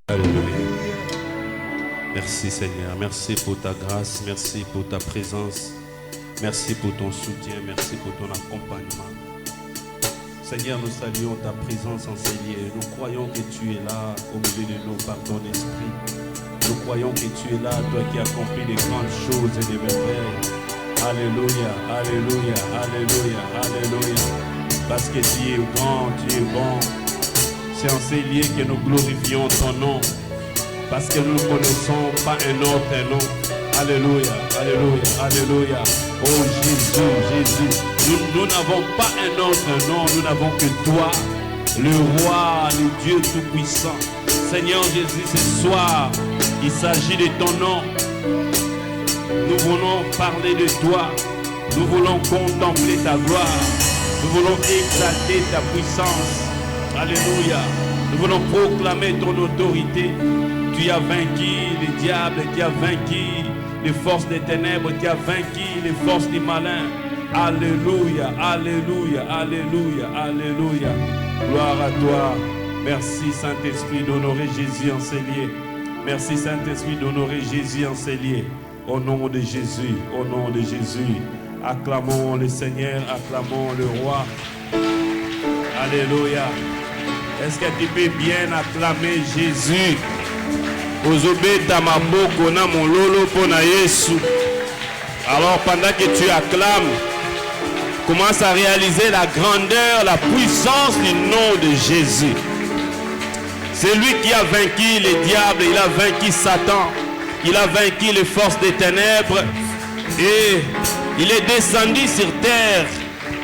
Alléluia. Merci Seigneur, merci pour ta grâce, merci pour ta présence, merci pour ton soutien, merci pour ton accompagnement. Seigneur, nous saluons ta présence en ces lieux. Nous croyons que tu es là au milieu de nous par ton esprit. Nous croyons que tu es là, toi qui accomplis de grandes choses et de merveilles. Alléluia, alléluia, alléluia, alléluia. Parce que tu es grand, tu es bon. C'est en ces lieux que nous glorifions ton nom. Parce que nous ne connaissons pas un autre nom. Alléluia, alléluia, alléluia. Oh Jésus, Jésus. Nous n'avons pas un autre nom. Nous n'avons que toi, le roi, le Dieu tout-puissant. Seigneur Jésus, ce soir, il s'agit de ton nom. Nous voulons parler de toi. Nous voulons contempler ta gloire. Nous voulons exalter ta puissance. Alléluia. Nous voulons proclamer ton autorité. Tu as vaincu les diables, tu as vaincu les forces des ténèbres, tu as vaincu les forces du malin. Alléluia, alléluia, alléluia, alléluia. Gloire à toi. Merci Saint-Esprit d'honorer Jésus en ces lieux. Merci Saint-Esprit d'honorer Jésus en ces lieux. Au nom de Jésus, au nom de Jésus. Acclamons le Seigneur, acclamons le Roi. Alléluia. Est-ce que tu peux bien acclamer Jésus? Alors pendant que tu acclames, commence à réaliser la grandeur, la puissance du nom de Jésus. C'est lui qui a vaincu les diables, il a vaincu Satan, il a vaincu les forces des ténèbres et il est descendu sur terre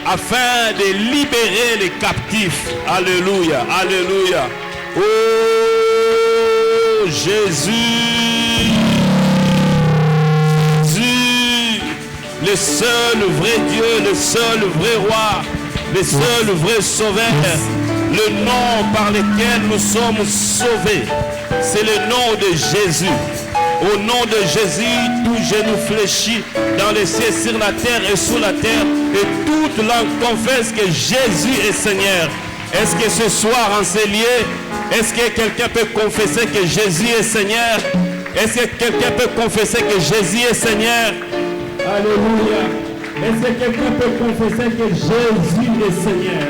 afin de libérer les captifs. Alléluia, alléluia. Oh Jésus, Jésus, le seul vrai Dieu, le seul vrai roi, le seul vrai sauveur, le nom par lequel nous sommes sauvés, c'est le nom de Jésus. Au nom de Jésus, tout genou fléchit dans les cieux, sur la terre et sous la terre, et toute langue confesse que Jésus est Seigneur. Est-ce que ce soir en ces lieux, est-ce que quelqu'un peut confesser que Jésus est Seigneur? Est-ce que quelqu'un peut confesser que Jésus est Seigneur? Alléluia. Est-ce que quelqu'un peut confesser que Jésus est Seigneur?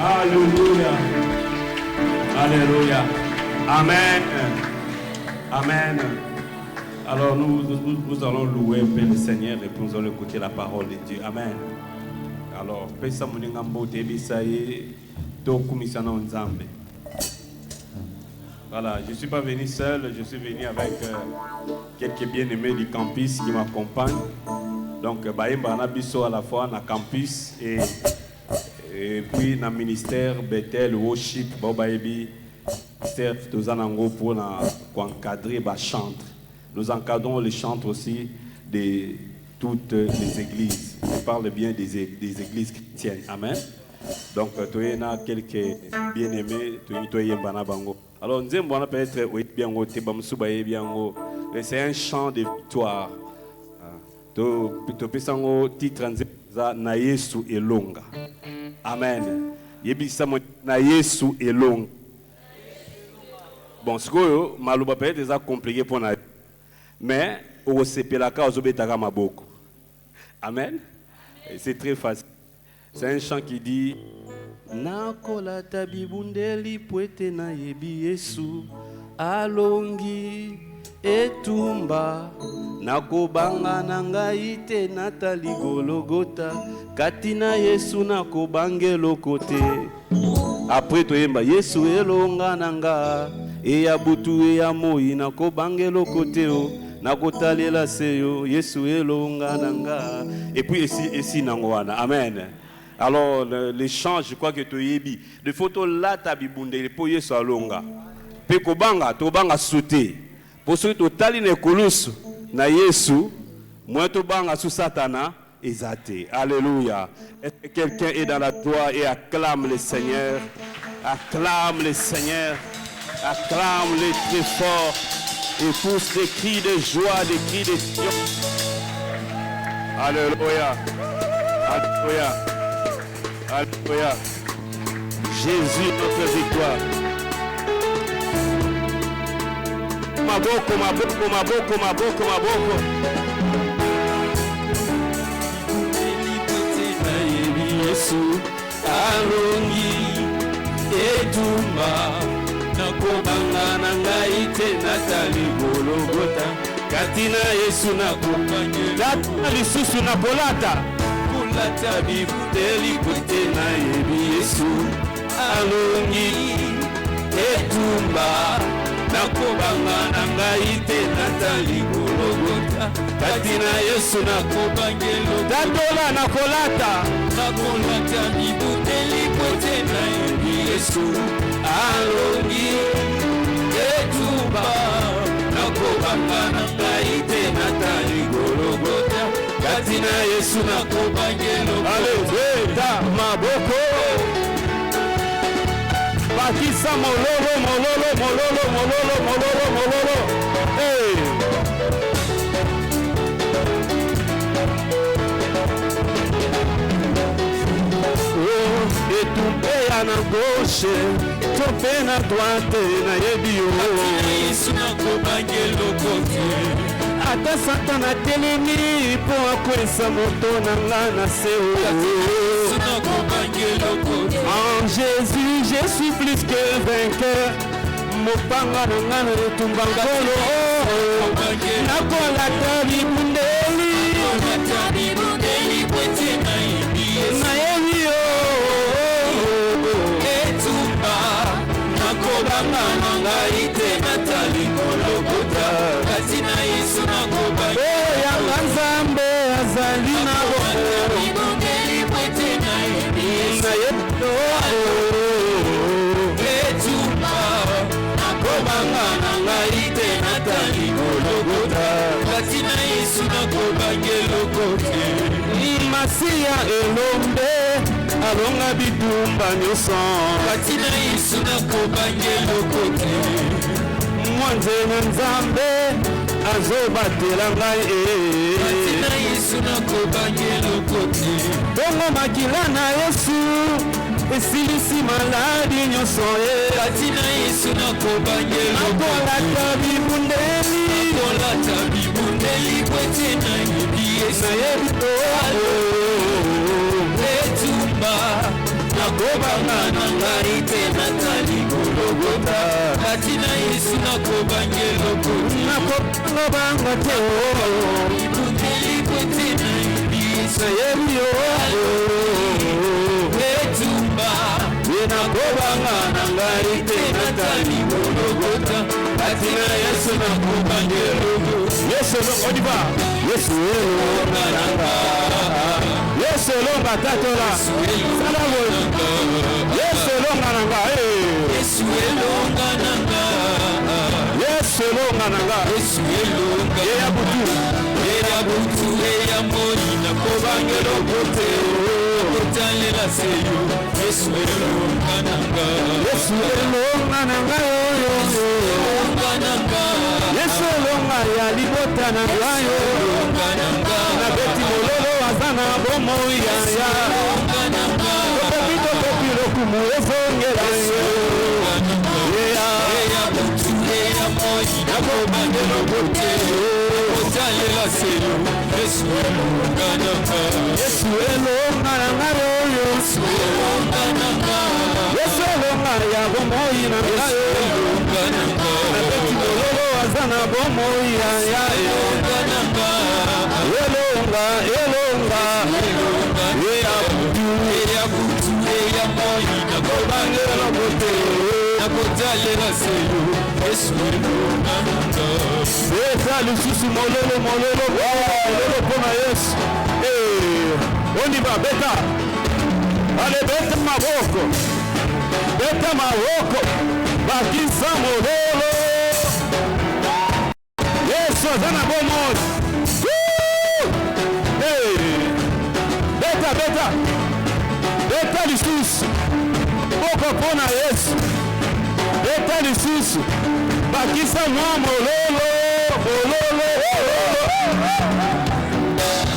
Alléluia. Alléluia. Amen. Amen. Alors nous allons louer un peu le Seigneur et puis nous allons écouter la parole de Dieu. Amen. Alors, voilà, je ne suis pas venu seul, je suis venu avec quelques bien-aimés du campus qui m'accompagnent. Donc, Baïmba Nabiso à la fois dans le campus et puis dans le ministère Bethel Worship, Bobaïbi, ministère Tozanango pour encadrer les chantres. Nous encadrons les chantres aussi de toutes les églises. Je parle bien des églises chrétiennes. Amen. Donc, tu as quelques bien-aimés, tu as Bango. Alors, nous allons peut-être c'est un chant de victoire. Tu peux un titre na Yesu elonga. Amen. Yebisa na Yesu elonga. Bon, ce que maluba peut être déjà compliqué pour nous. Mais au sepelaka ozobetaka maboko. Amen. C'est très facile. C'est un chant qui dit Nakola tabibundeli puete na yebi Yesu alongi etumba nakobanga nanga ite natali gologota katina Yesu nakobangelo kote. Après toyemba Yesu elonga nanga e ya butu e ya moi nakobangelo kote o nakotalela seyo Yesu elonga nanga. Et puis ici nangoana. Amen. Alors les chants, je crois que tu yebi de photo là tabibunde pour Yesu alonga pe kobanga to banga sauter pour ceux to tali ne kulusu na Yesu moi to banga sous Satana exaté. Alléluia. Est-ce que quelqu'un est dans la joie et acclame le Seigneur? Acclame le Seigneur. Acclame-le très fort et pousse des cris de joie, des cris de triomphe. Alléluia. Alléluia. Alléluia. Jésus, notre victoire. maboko, maboko, maboko, maboko, maboko. Yesu alongi etumba nakobanga na ngai te natali Golgotha katina Yesu nakobangela lisusu na kolata bibuteli kote na yebi Yesu alongi etumba nakobanga na ngai te natali Golgotha katina Yesu nakobangela dadola na kolata bibuteli kote na yebi Yesu alongi etumba nakobanga na ngai te natali Golgotha katina Yesu nakobangela aleta maboko bakisa mololo mololo mololo mololo mololo mololo hey etumbe ya na gauche tope na droite na yebi yo Yesu nakobangela kote ata Satana telemi po akwesa moto na nga na seo en Jésus je suis plus que vainqueur mopanga na nga na etumba ngolo nakolata bibundeli na yebi yo etumba nakobanga na ngai te natali Golgotha katina Yesu nakobanga yanga Nzambe azali na bibundeli pwete na yebi etumba nakobanga na ngai te natali Golgotha katina Yesu nakobangela kote masiya elombe alonga bidumba nyonso katina Yesu nakobangela kote mwanze na Nzambe azobatela ngai katina Yesu nakobangela kote bongo makila na Yesu esilisi maladi nyonso katina Yesu nakobangela kolata bibundeli kwete na yebi Yesu etumba nakobanga na ngai te natali Golgotha katina Yesu nakobangela kote nakobanga te bibundeli kwete na yebi Yesu etumba nakobanga na ngai te natali Golgotha katina Yesu nakobangela Yesu on y va Yesu elonga nanga Yesu elonga tatola salamo Yesu elonga nanga Yesu elonga nanga Yesu elonga nanga Yesu elonga ya butu ya moni nakobangela kote kotalela seyo Yesu elonga nanga Yesu elonga nanga Yesu elonga nanga Yesu elonga ya libota na ngayo na beti mololo azana bomo ya kopi lokumu ezongela ya butu ya moni nakobangela kote kotalela seyo Yesu elonga nanga Yesu elonga nanga Yesu elonga nanga Yesu elonga ya bomo na ngayo na beti mololo azana bomo ya elonga nanga elonga ya butu ya moni nakobangela kote nakotalela seyo Yesu elonga nanga beta lisusu mololo pona Yesu on y va beta allez beta maboko bakisa mololo Yesu azana bomo beta lisusu boko pona Yesu beta lisusu bakisa mwa mololo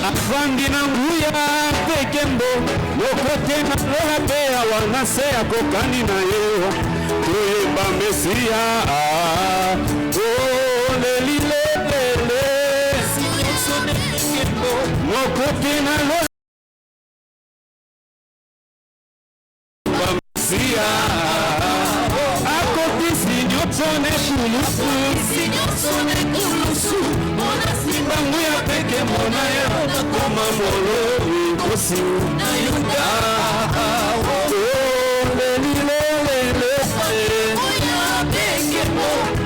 afandi na nguya tekembo lokote na loha pea wanase ya kokani na yo toyemba Mesia mokote na lola bamisia akotisi nyonso nekulusu bango ya peke mona ya nakoma moloi kosi na yuda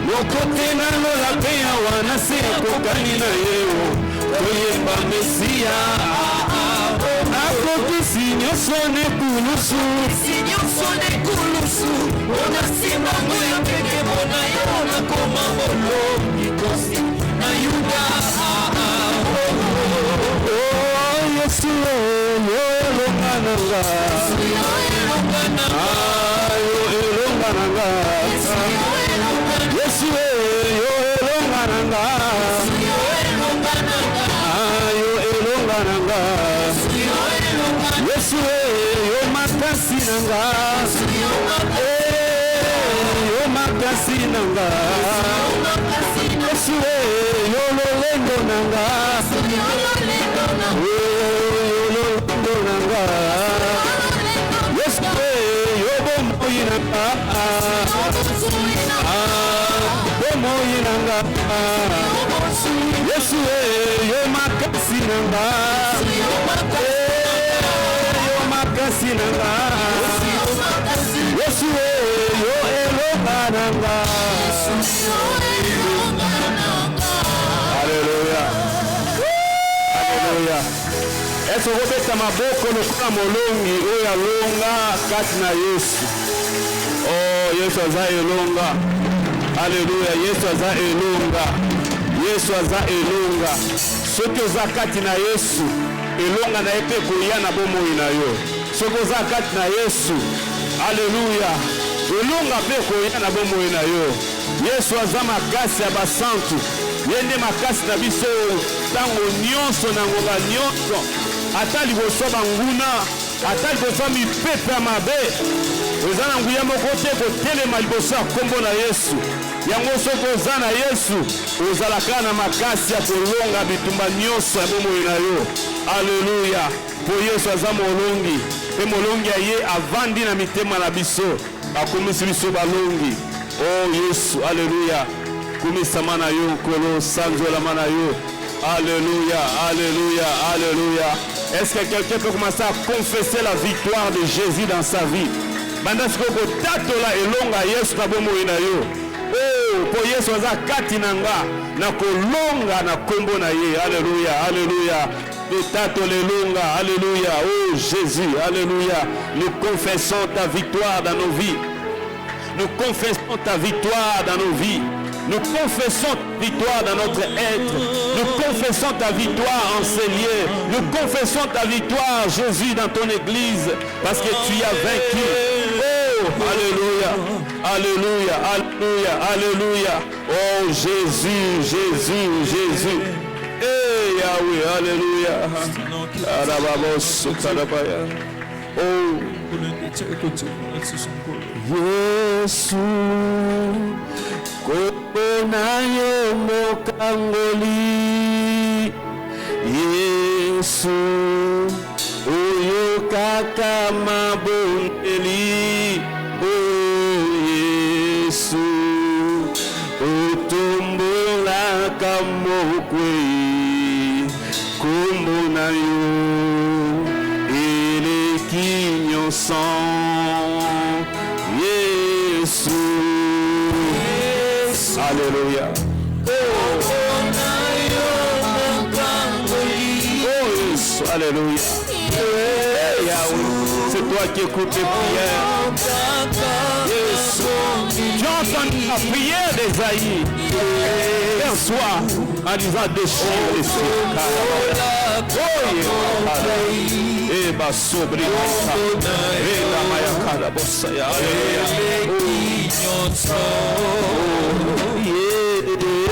mokote na lola pe ya wana se akokani na yeo koyemba mesia akokisi nyonso nekulusu ona nsima moya peke mona yo nakoma moloi kosi na yuda yesu yo elonga nanga yo elonga nanga yesu yo elonga nanga yo elonga nanga yesu yo makasi nanga yo makasi nanga yesu yo lolendo nanga yo lolendo nanga yesu yo bomoi nanga bomoi nanga yesu yo makasi nanga yo makasi nanga yesu yo elonga nanga Alléluia Alléluia Est-ce que vous êtes à ma boko lokola molongi oyo alonga kati na Yesu Oh Yesu aza elonga Alléluia Yesu aza elonga Yesu aza elonga soki oza kati na Yesu elonga na ye mpe koya na bomoi na yo soki oza kati na Yesu Alléluia elonga mpe koya na bomoi na yo Yesu aza makasi ya basantu ye nde makasi na biso ntango nyonso na ngonga nyonso ata liboso banguna ata liboso mipepe ya mabe oza na nguya moko te kotelema liboso ya kombo na Yesu yango soki oza na Yesu ozalaka na makasi ya kolonga bitumba nyonso ya bomoi na yo Alléluia po Yesu aza molongi mpe molongi ya ye avandi na mitema na biso akomisi biso balongi oh Yesu Alléluia kumisama na yo nkolo sanzolama na yo Alléluia Alléluia Alléluia Est-ce que quelqu'un peut commencer à confesser la victoire de Jésus dans sa vie banda siko kotatola elonga Yesu na bomoi na yo oh po Yesu aza kati na nga na kolonga na kombo na ye Alléluia Alléluia l'elonga Alléluia oh Jésus Alléluia nous confessons ta victoire dans nos vies nous confessons ta victoire dans nos vies nous confessons ta victoire dans notre être nous confessons ta victoire en ces lieux nous confessons ta victoire Jésus dans ton église parce que tu as vaincu oh Alléluia Alléluia Alléluia Alléluia oh Jésus Jésus Jésus eh Yahweh Alléluia Arababos Karabaya oh Yesu konayo mokangoli Yesu oyo kaka mabongeli oh Yesu otombolaka mokwei kombo na yo eleki nyonso Yesu Alléluia oh Yesu Alléluia c'est toi qui écoutes les prières Yesu tu entends la prière d'Esaïe un soir en disant déchire les cieux et ma sobri et la mayakala bossaya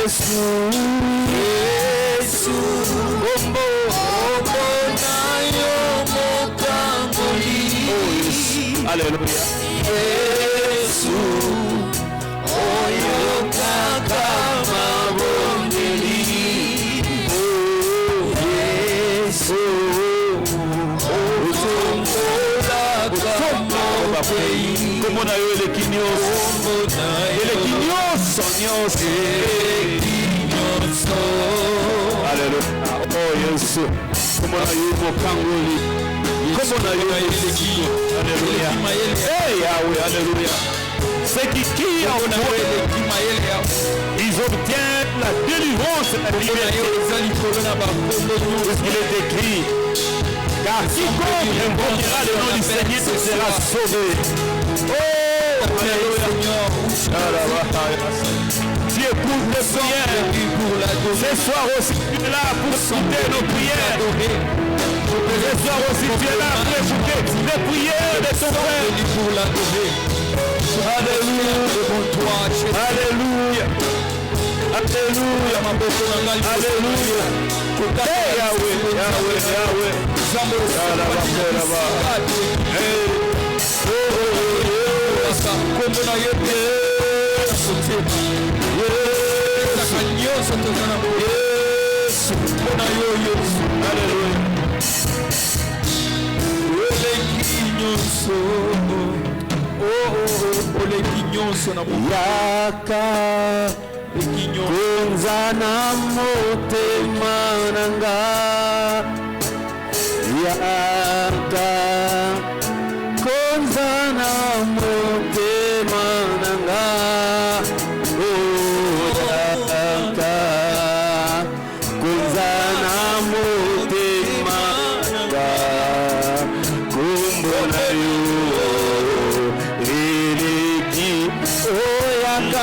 Yesu Yesu ombo na yo mokangoli oh Yesu Alléluia Yesu oyo kaka mabongeli oh Yesu Comment on a eu les Kinyos? Et les Kinyos. Alléluia. Oh Jésus. Comment on a eu mon Kangoli? Comment on a eu les Kinyos? Alléluia. Hey Yahweh, alléluia. Ceux qui crient en toi, ils obtiennent la délivrance et la liberté. Il est écrit, car quiconque invoquera le nom du Seigneur sera sauvé. Oh, alléluia. Tu écoutes tes prières. Ce soir aussi, tu es là pour écouter nos prières. Ce soir aussi, tu es là pour écouter les prières de ton frère. Alléluia. Alléluia. Alléluia. Alléluia. Hey Yahweh, Yahweh, Yahweh. Yaka kunzana motema nanga Yaka kunzana motema nanga Yaka kunzana motema nanga kumbona yo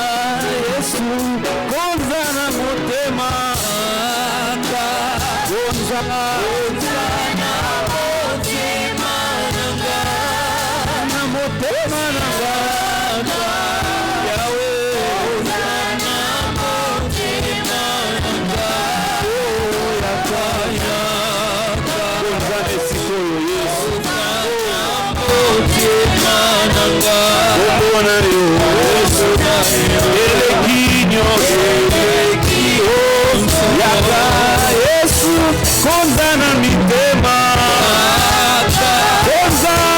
Yesu konzana motema nanga konzana motema nanga Yahweh konzana motema nanga konzana sikoyo Yesu motema nanga konzana Yesu Yaka Yesu konzana mitema konzana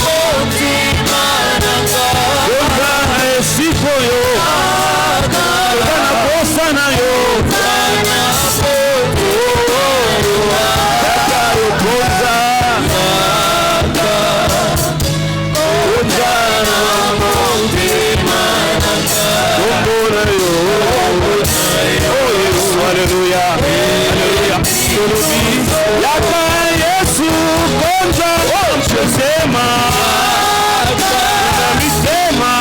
motima nanga konzana esiko yo konzana posa na yo konzana Yaka yo konzana motima nanga konzana yo. Alléluia, alléluia. Yaka Yesu konza sema misema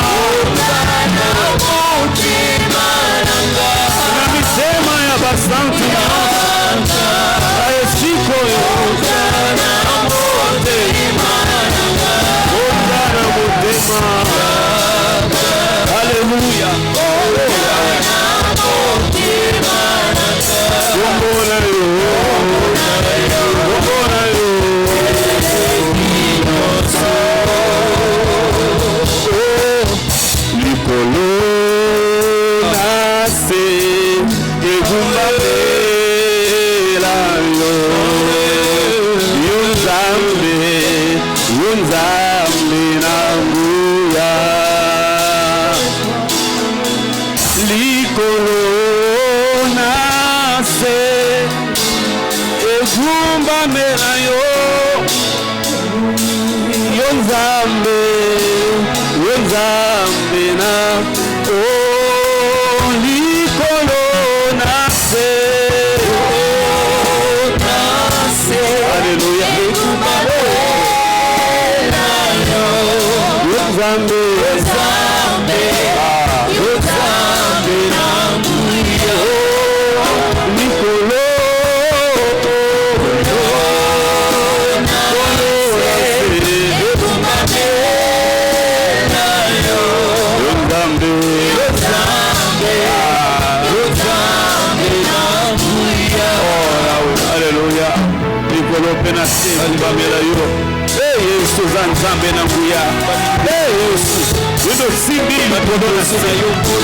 na misema ya basantu esiko yo konza na motema. Alléluia.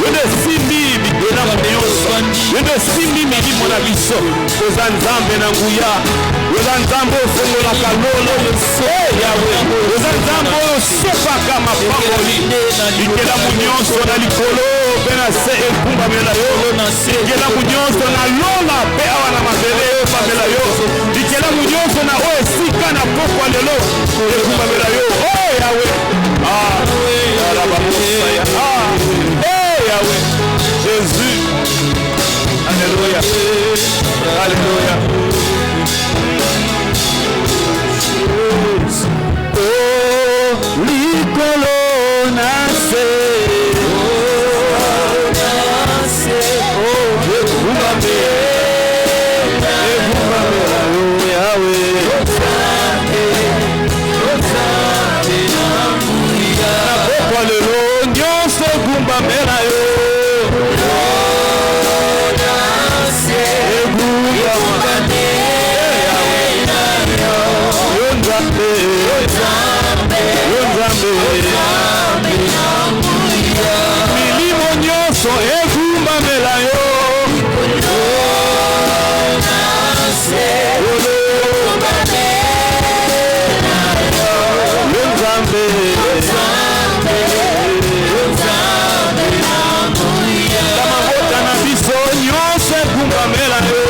We don't see me, elamu nyonso yembe simbi milimo na biso oza nzambe na nguya oza nzambe ofungolaka lolo yawe oza nzambe oyo osopaka mapamboli likelamu nyonso na likolo mpe na se ekumbamela yo likelamu nyonso na lola mpe awa na mabele epamela yo likelamu nyonso na oyo esika na pokwa lelo ekumbamela yo yawe alabamosaya yawe Jésus alléluia alléluia likolo nase milimo nyonso ekumbamela yo kamabota na biso nyonso ekumbamela yo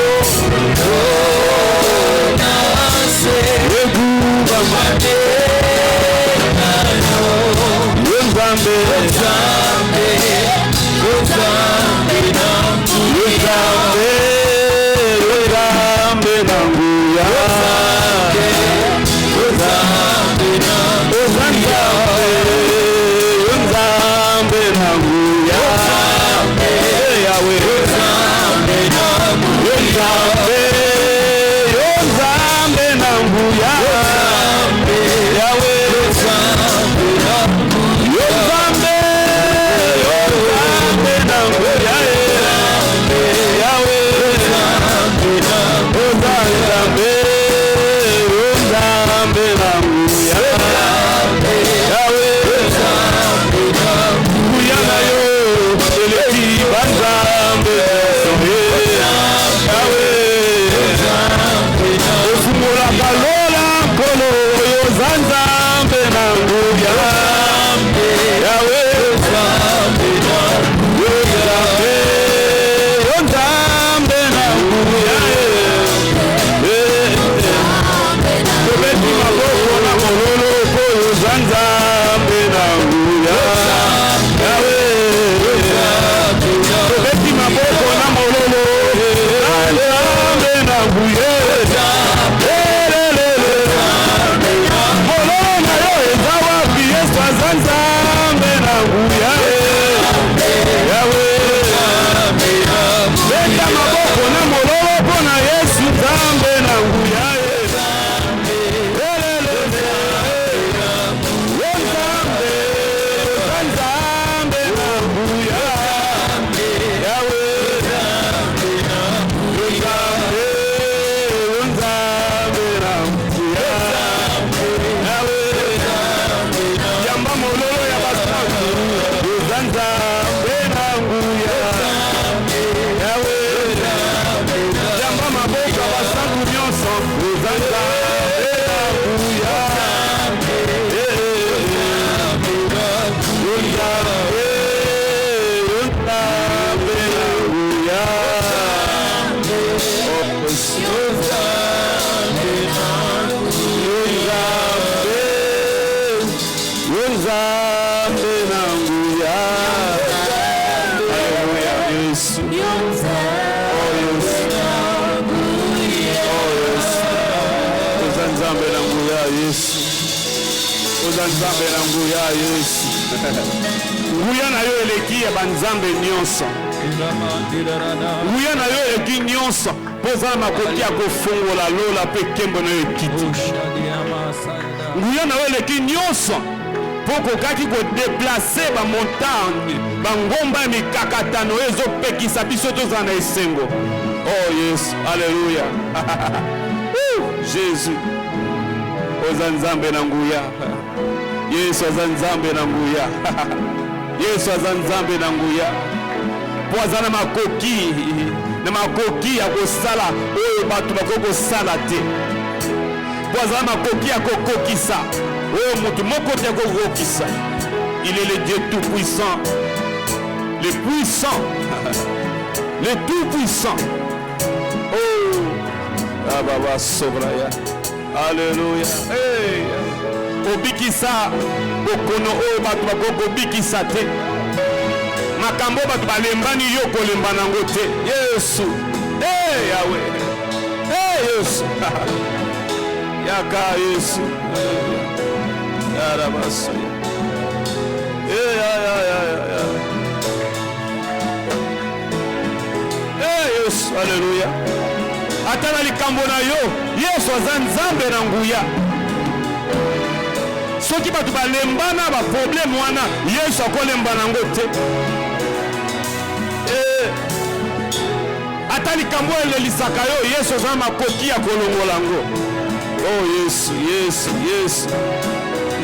nguya na yo eleki ya banzambe nyonso nguya na yo eleki nyonso mpo ozala makoki ya kofungola lola mpe nkembo na yo ekiti nguya na yo eleki nyonso mpo kokaki kodeplace bamontagne bangomba ya mikakatano oyo ezopekisa biso tozala na esengo yesu alleluya jésus oza nzambe na nguya yesu aza nzambe na nguya yesu aza nzambe na nguya poaza na makoki ya kosala oyo bato bakokosala te. Poaza na makoki ya kokokisa oyo moto moko te akokokisa. Il est le Dieu tout-puissant, le puissant, le tout-puissant. Oh, Baba Sobraya. Alléluia. Hey. Obikisa bokono oyo bato bakokobikisa te. Makambo bato balembani yo kolemba nango te. Yesu. Hey Yahweh. Hey Yesu. Yaka Yesu. Yarabasoya. Hey ya. Hey Yesu. Alléluia. Atana likambo na yo. Yesu aza nzambe na nguya. Soki bato balembana ba problème wana Yesu akolemba nango te. Ata likambo elelisaka yo Yesu aza makoki ya kolongola ngo. Oh Yesu.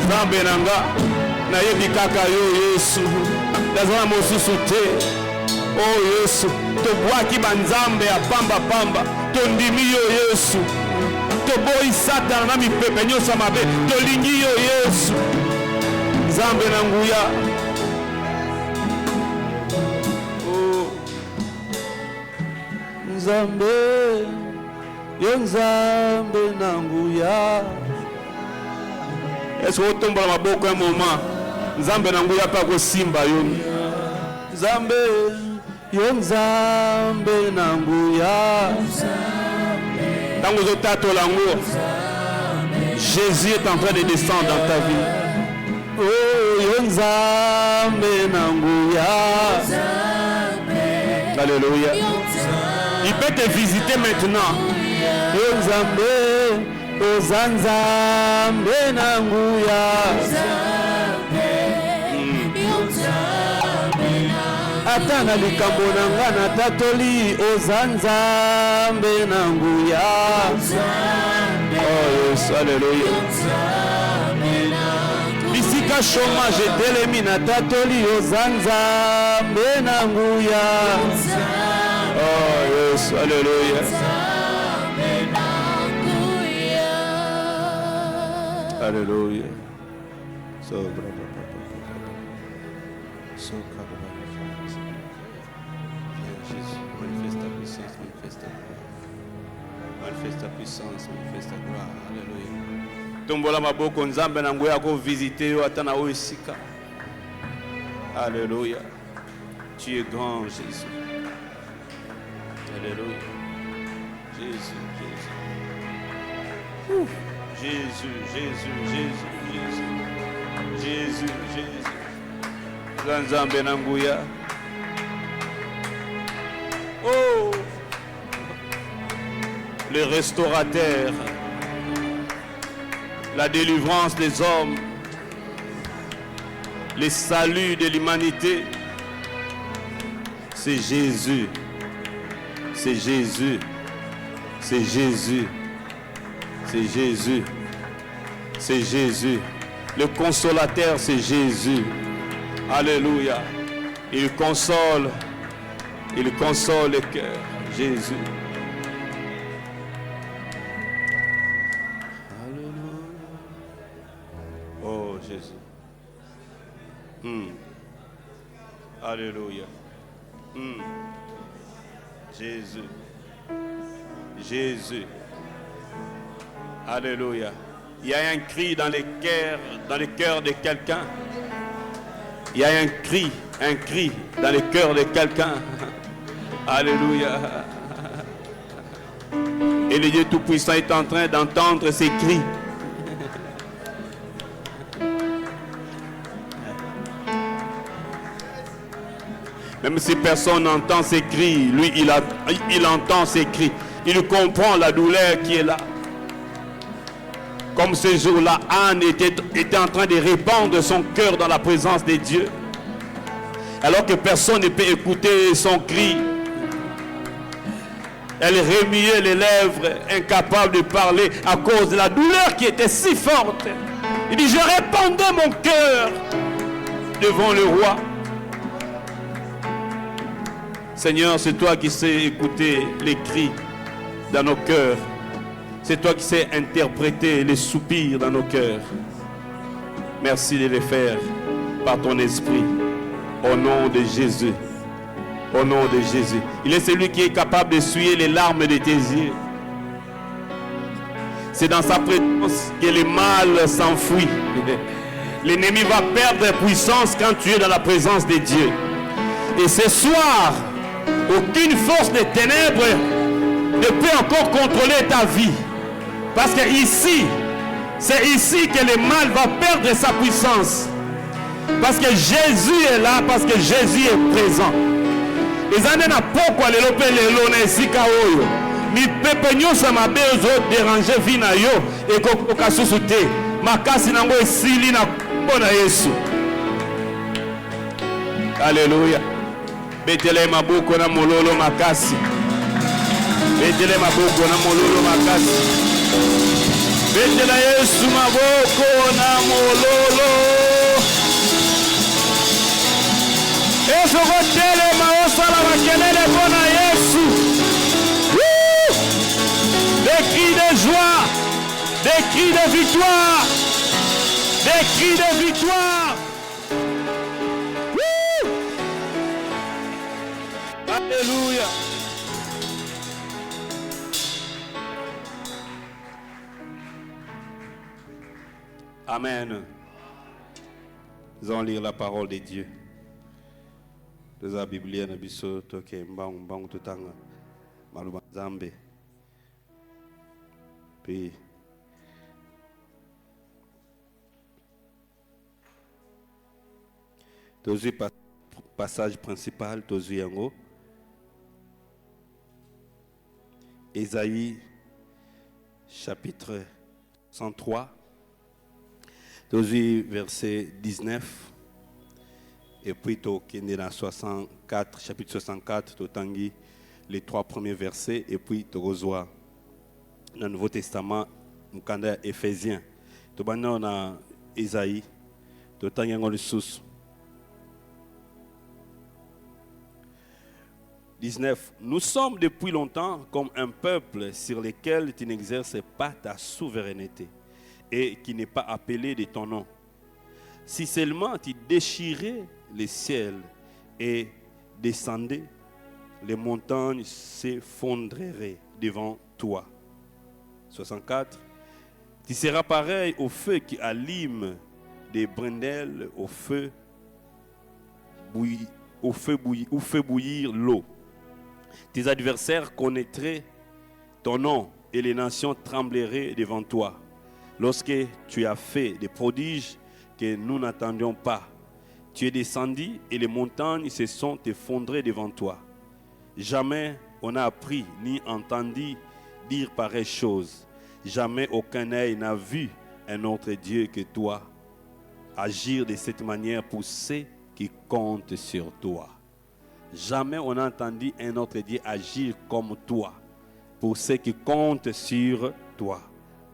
Nzambe nanga nayebi kaka yo Yesu. Nazana mosusu te. Oh Yesu, tobwaki banzambe ya pamba tondimi yo Yesu. Toboyi Satan na mipepe nyonso mabe tolingi yo Yesu. Nzambe na nguya. Oh Nzambe, yo Nzambe na nguya. Est-ce que otombola maboko ya moma Nzambe na nguya pa kosimba yo. Nzambe, yo Nzambe na nguya. Tango zotato lango, Jésus est en train de descendre dans ta vie. Oh, yo Nzambe na nguya. Alléluia. Il peut te visiter maintenant. Yo Nzambe, Nzambe na nguya. Atana likambo nanga na tatoli Nzambe na nguya. Oh yes, alléluia. Bisika chômage etelemi na tatoli Nzambe na nguya. Oh yes, alléluia. Alléluia. So bravo. So manifeste ta puissance, manifeste ta gloire. Alléluia. Tombola maboko Nzambe na nguya ko visiter yo atana o esika. Alléluia. Tu es grand Jésus. Alléluia. Jésus. Jésus. Nzambe na nguya. Oh, le restaurateur, la délivrance des hommes, le salut de l'humanité, c'est Jésus. C'est Jésus. C'est Jésus. C'est Jésus. C'est Jésus. Le consolateur, c'est Jésus. Alléluia. Il console le cœur. Jésus. Alléluia. Oh Jésus. Alléluia. Jésus. Alléluia. Il y a un cri dans le cœur de quelqu'un. Il y a un cri dans le cœur de quelqu'un. Alléluia. Et le Dieu Tout-Puissant est en train d'entendre ces cris. Même si personne n'entend ces cris, lui, il entend ces cris. Il comprend la douleur qui est là. Comme ce jour-là, Anne était en train de répandre son cœur dans la présence de Dieu. Alors que personne ne peut écouter son cri. Elle remuait les lèvres, incapable de parler à cause de la douleur qui était si forte. Il dit, je répandais mon cœur devant le roi. Seigneur, c'est toi qui sais écouter les cris dans nos cœurs. C'est toi qui sais interpréter les soupirs dans nos cœurs. Merci de les faire par ton esprit. Au nom de Jésus. Au nom de Jésus. Il est celui qui est capable d'essuyer les larmes de tes yeux. C'est dans sa présence que le mal s'enfuit. L'ennemi va perdre puissance quand tu es dans la présence de Dieu. Et ce soir, aucune force des ténèbres ne peut encore contrôler ta vie. Parce que ici, c'est ici que le mal va perdre sa puissance. Parce que Jésus est là, parce que Jésus est présent. Les années n'a pas quoi les lopes les lones ici kaoyo. Mi pepe nyosa mabe ozo déranger vie na yo et kokoka susute. Makasi nango esili na bona Yesu. Alléluia. Betele maboko na mololo makasi. Betele maboko na mololo makasi. Betele Yesu maboko na mololo. Yesu kotele maosala makelele bona Yesu. Des cris de joie, des cris de victoire, des cris de victoire. Alléluia. Amen. Nous allons lire la parole de Dieu. Nous avons la Bible, nous avons tout le puis le passage principal, Yango. Ésaïe chapitre 103, verset 19. Et puis, dans 64, chapitre 64, tu les 3 premiers versets. Et puis, tu reçois dans le Nouveau Testament, Mukanda Éphésiens. Tu vas dans Ésaïe, tu as le sous. 19. Nous sommes depuis longtemps comme un peuple sur lequel tu n'exerces pas ta souveraineté et qui n'est pas appelé de ton nom. Si seulement tu déchirais les ciels et descendais, les montagnes s'effondreraient devant toi. 64. Tu seras pareil au feu qui allume des brindilles au feu bouillir l'eau. Tes adversaires connaîtraient ton nom et les nations trembleraient devant toi. Lorsque tu as fait des prodiges que nous n'attendions pas, tu es descendu et les montagnes se sont effondrées devant toi. Jamais on n'a appris ni entendu dire pareille chose. Jamais aucun œil n'a vu un autre Dieu que toi agir de cette manière pour ceux qui comptent sur toi. Jamais on n'a entendu un autre Dieu agir comme toi pour ceux qui comptent sur toi.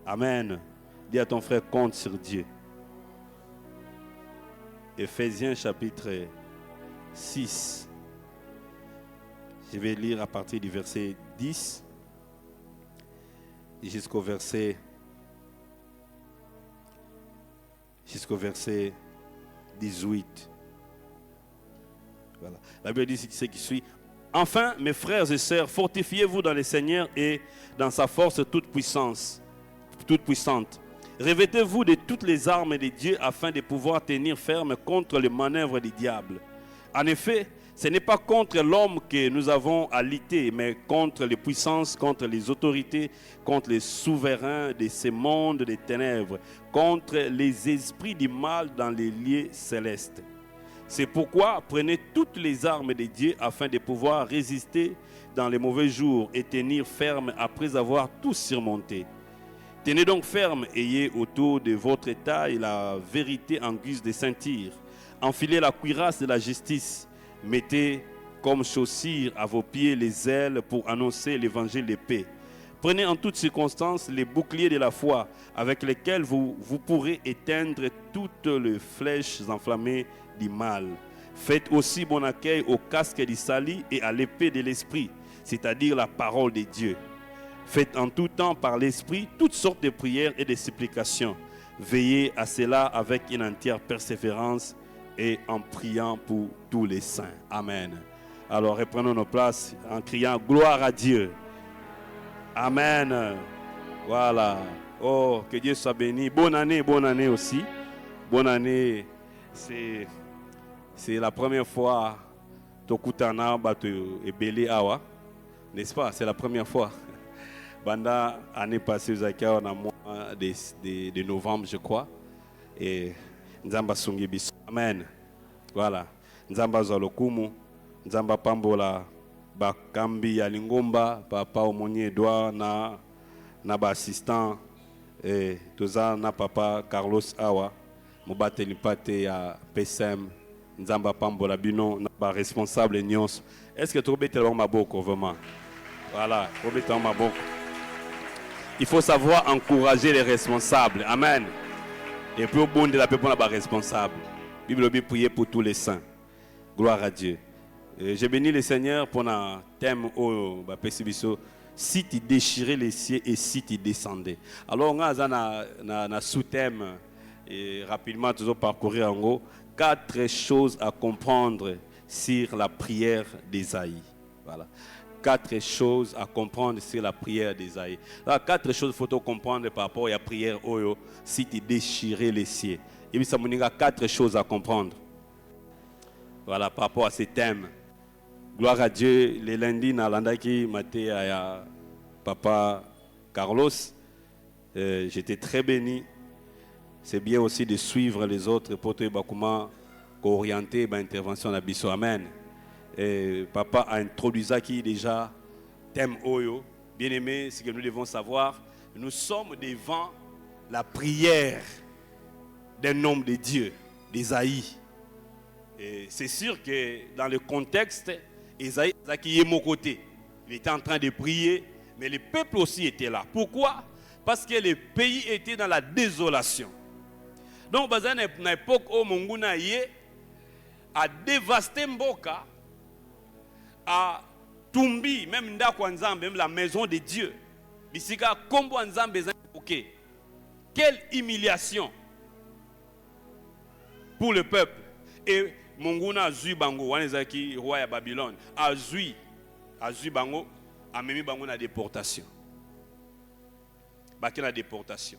Amen. Dis à ton frère, compte sur Dieu. Éphésiens chapitre 6. Je vais lire à partir du verset 10 jusqu'au verset 18. Voilà. La Bible dit ce qui suit. Enfin, mes frères et sœurs, fortifiez-vous dans le Seigneur et dans sa force toute puissante. Revêtez-vous de toutes les armes de Dieu afin de pouvoir tenir ferme contre les manœuvres du diable. En effet, ce n'est pas contre l'homme que nous avons à lutter, mais contre les puissances, contre les autorités, contre les souverains de ce monde des ténèbres, contre les esprits du mal dans les lieux célestes. C'est pourquoi prenez toutes les armes de Dieu afin de pouvoir résister dans les mauvais jours et tenir ferme après avoir tout surmonté. Tenez donc ferme, ayez autour de votre taille la vérité en guise de ceinture. Enfilez la cuirasse de la justice. Mettez comme chaussures à vos pieds les ailes pour annoncer l'évangile de paix. Prenez en toutes circonstances les boucliers de la foi avec lesquels vous pourrez éteindre toutes les flèches enflammées du mal. Faites aussi bon accueil au casque d'Isali et à l'épée de l'Esprit, c'est-à-dire la parole de Dieu. Faites en tout temps par l'Esprit toutes sortes de prières et de supplications. Veillez à cela avec une entière persévérance et en priant pour tous les saints. Amen. Alors reprenons nos places en criant gloire à Dieu. Amen. Voilà. Oh, que Dieu soit béni. Bonne année aussi. Bonne année. C'est la première fois Tokutana Batu et Belé Awa. N'est-ce pas? C'est la première fois. Banda, année passée, vous avez un mois de novembre, je crois. Et Nzamba Sungibiso. Amen. Voilà. Nzamba Zalokumu. Nzamba Pambola. Bakambi ya Lingomba. Papa Omonye Edouard na assistant. Et toza na papa Carlos Awa. Mobate Lipate ya PSM. Nzamba Pambola Bino. Na responsable Nyons. Est-ce que tu as tellement ma boko vraiment? Voilà. Tu as ma boko. Il faut savoir encourager les responsables. Amen. Et puis au bon de la paix pour les responsables. Bible prier pour tous les saints. Gloire à Dieu. J'ai béni le Seigneur pour un thème au si tu déchirais les cieux et si tu descendais. Alors on a un sous-thème et rapidement toujours parcourir en gros 4 choses à comprendre sur la prière d'Ésaïe. Voilà. 4 choses à comprendre sur la prière d'Ésaïe. 4 choses qu'il faut comprendre par rapport à la prière Oyo, si tu déchirais les cieux. Et puis ça me dit 4 choses à comprendre. Voilà, par rapport à ces thèmes. Gloire à Dieu, les lundis, dans l'andaki, maté à papa Carlos, j'étais très béni. C'est bien aussi de suivre les autres pour te comment orienter l'intervention de Bisso. Amen. Et papa a introduit ça qui déjà thème Oyo. Bien aimé, ce que nous devons savoir, nous sommes devant la prière d'un homme de Dieu, d'Ésaïe. Et c'est sûr que dans le contexte, Ésaïe qui est mon côté. Il était en train de prier, mais le peuple aussi était là. Pourquoi? Parce que le pays était dans la désolation. Donc, dans une époque où Monguna a dévasté Mboka, à Tumbi, même Ndakwa Nzambe, même la maison de Dieu. Bisika Kombo Nzambe Zankoke. Quelle humiliation pour le peuple. Et Monguna Azui Bango, Wanezaki, roi de Babylone, Azui Bango, a mis Bango la déportation. Baki la déportation.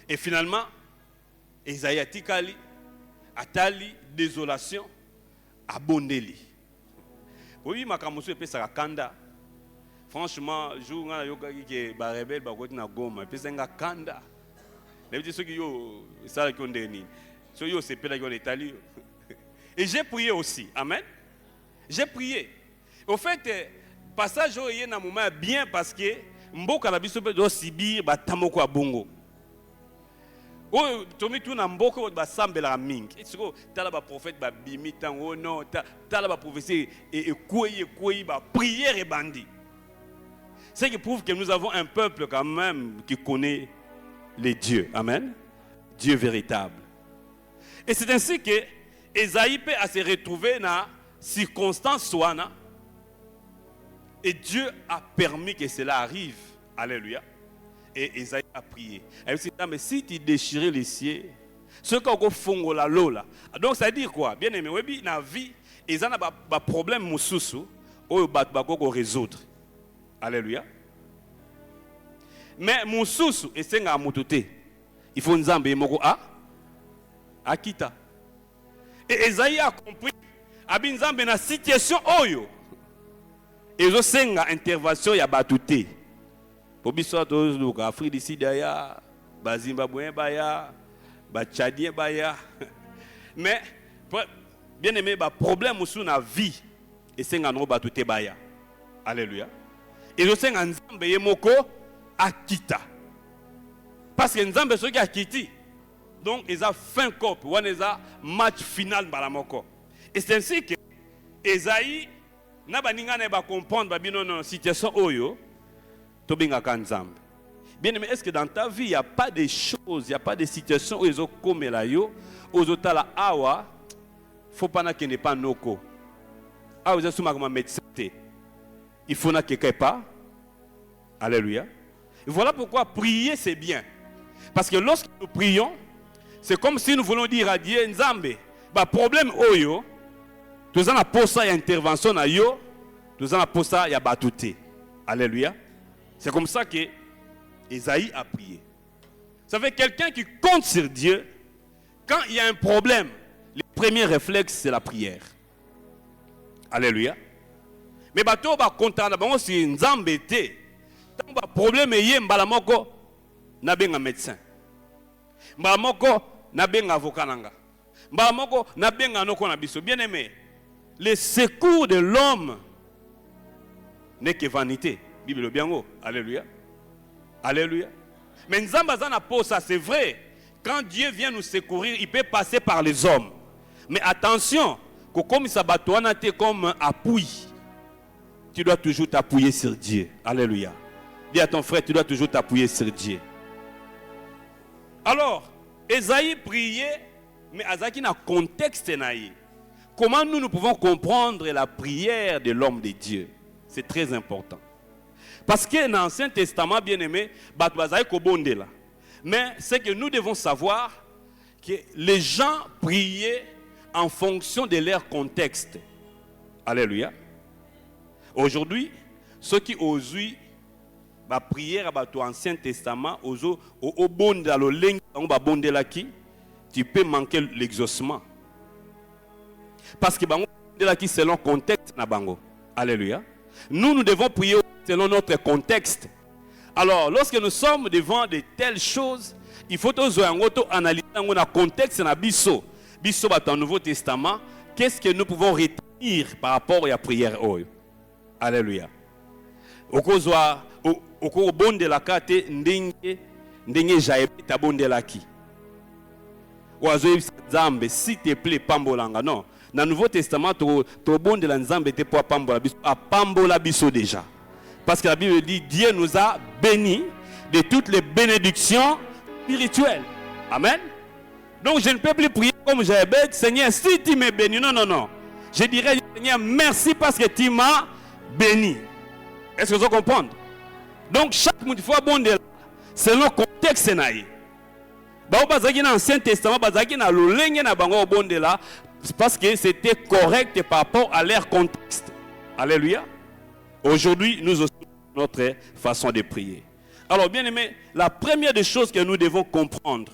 Et finalement, Esaïe Atikali, Atali, désolation, Abondeli. Oui, ma camoufle est ça kanda. Franchement, jour où on a eu des rebelles, na goma, puis c'est un kanda. Les petits ceux qui ont ça qui ont déni, ceux qui ont c'est là qui ont Italie. Et j'ai prié aussi, amen. J'ai prié. Au fait, passage où il y a un moment bien parce que mboka la biso doit subir batamoko a bongo. Oh, tomi tu na mboko ba sambela mingi. Etiko tala ba prophète ba bimi tango non, tala ba prophétie et koyi ba prière et bandi. Ce qui prouve que nous avons un peuple quand même qui connaît les dieux. Amen. Dieu véritable. Et c'est ainsi que Esaïe peut se retrouver dans circonstance soana. Et Dieu a permis que cela arrive. Alléluia. Et Esaïe a prié. Elle dit, mais si tu déchirais les cieux, ce qu'on fait la lola. Donc ça veut dire quoi? Bien aimé, oui, dans la vie, ils ont un problème moussoussou, ou ils résoudre. Alléluia. Mais moussoussou, et c'est un moutoté. Il faut nous embêter à Kita. Et Esaïe a compris, abin zambe na situation oyo. Et je sais une intervention ya batouté. Pour biso to Afrique d'ici daya, ba Zimbabwe baya, ba Tchadien baya. Mais bien aimé, ba problème sous na vie et c'est ngano batouté baya. Alléluia. Et je sais nzambe yemoko akita. Parce que nzambe so ki akiti. Donc ils ont fin cop, ou ils ont match final balamoko. Et c'est ainsi que Esaïe n'a pas comprendre la situation oyo to binga kanzambe. Bien aimé, est-ce que dans ta vie il n'y a pas de choses, il n'y a pas de situations où ils ont comme la yo, aux otala awa faut pas qu'il n'est pas noko. Ah, vous êtes sous ma médecin. Il faut qu'il pas. Alléluia. Et voilà pourquoi prier c'est bien. Parce que lorsque nous prions, c'est comme si nous voulons dire à Dieu, Nzambe, bah problème oyo, tous en a pour ça intervention na yo, tous en a pour ça y a batouté. Alléluia. C'est comme ça que Esaïe a prié. Ça fait quelqu'un qui compte sur Dieu, quand il y a un problème, le premier réflexe c'est la prière. Alléluia. Mais bato ba content na bango si Nzambe te. Tant ba problème yé mbala moko na benga médecin. Mbala moko na benga avocat nanga. Mbala moko na benga noko na biso. Bien aimé, le secours de l'homme n'est que vanité. Bible bien haut. Alléluia. Alléluia. Mais Nzamba zana po ça c'est vrai. Quand Dieu vient nous secourir, il peut passer par les hommes. Mais attention, que comme ça batouana te comme appui, tu dois toujours t'appuyer sur Dieu. Alléluia. Dis à ton frère, tu dois toujours t'appuyer sur Dieu. Alors, Esaïe priait, mais Azaki n'a contexte naïe. Comment nous pouvons comprendre la prière de l'homme de Dieu? C'est très important. Parce que dans l'Ancien Testament, bien aimé, mais c'est que nous devons savoir que les gens priaient en fonction de leur contexte. Alléluia. Aujourd'hui, ceux qui osent la prière à l'Ancien Testament, tu peux manquer l'exaucement. Parce que c'est selon le contexte. Alléluia. Nous devons prier selon notre contexte. Alors, lorsque nous sommes devant de telles choses, il faut analyser le contexte dans le Nouveau Testament. Qu'est-ce que nous pouvons retenir par rapport à la prière? Alléluia. Au bon de la carte, ndenge jaïbe ta bon de la qui. S'il te plaît, pambolanga. Non. Dans le Nouveau Testament, to bon de la nzambe te pour pambola biso. A pambola biso déjà. Parce que la Bible dit, Dieu nous a bénis de toutes les bénédictions spirituelles. Amen. Donc je ne peux plus prier comme j'avais, Seigneur, si tu me bénis. Non, non, non. Je dirais, Seigneur, merci parce que tu m'as béni. Est-ce que vous comprenez? Donc chaque fois bon de là, selon le contexte naïe. Bazaki dans l'Ancien Testament, bazaki na lolenge na bango bon de là, parce que c'était correct par rapport à leur contexte. Alléluia. Aujourd'hui, nous aussi notre façon de prier. Alors bien aimé, la première des choses que nous devons comprendre,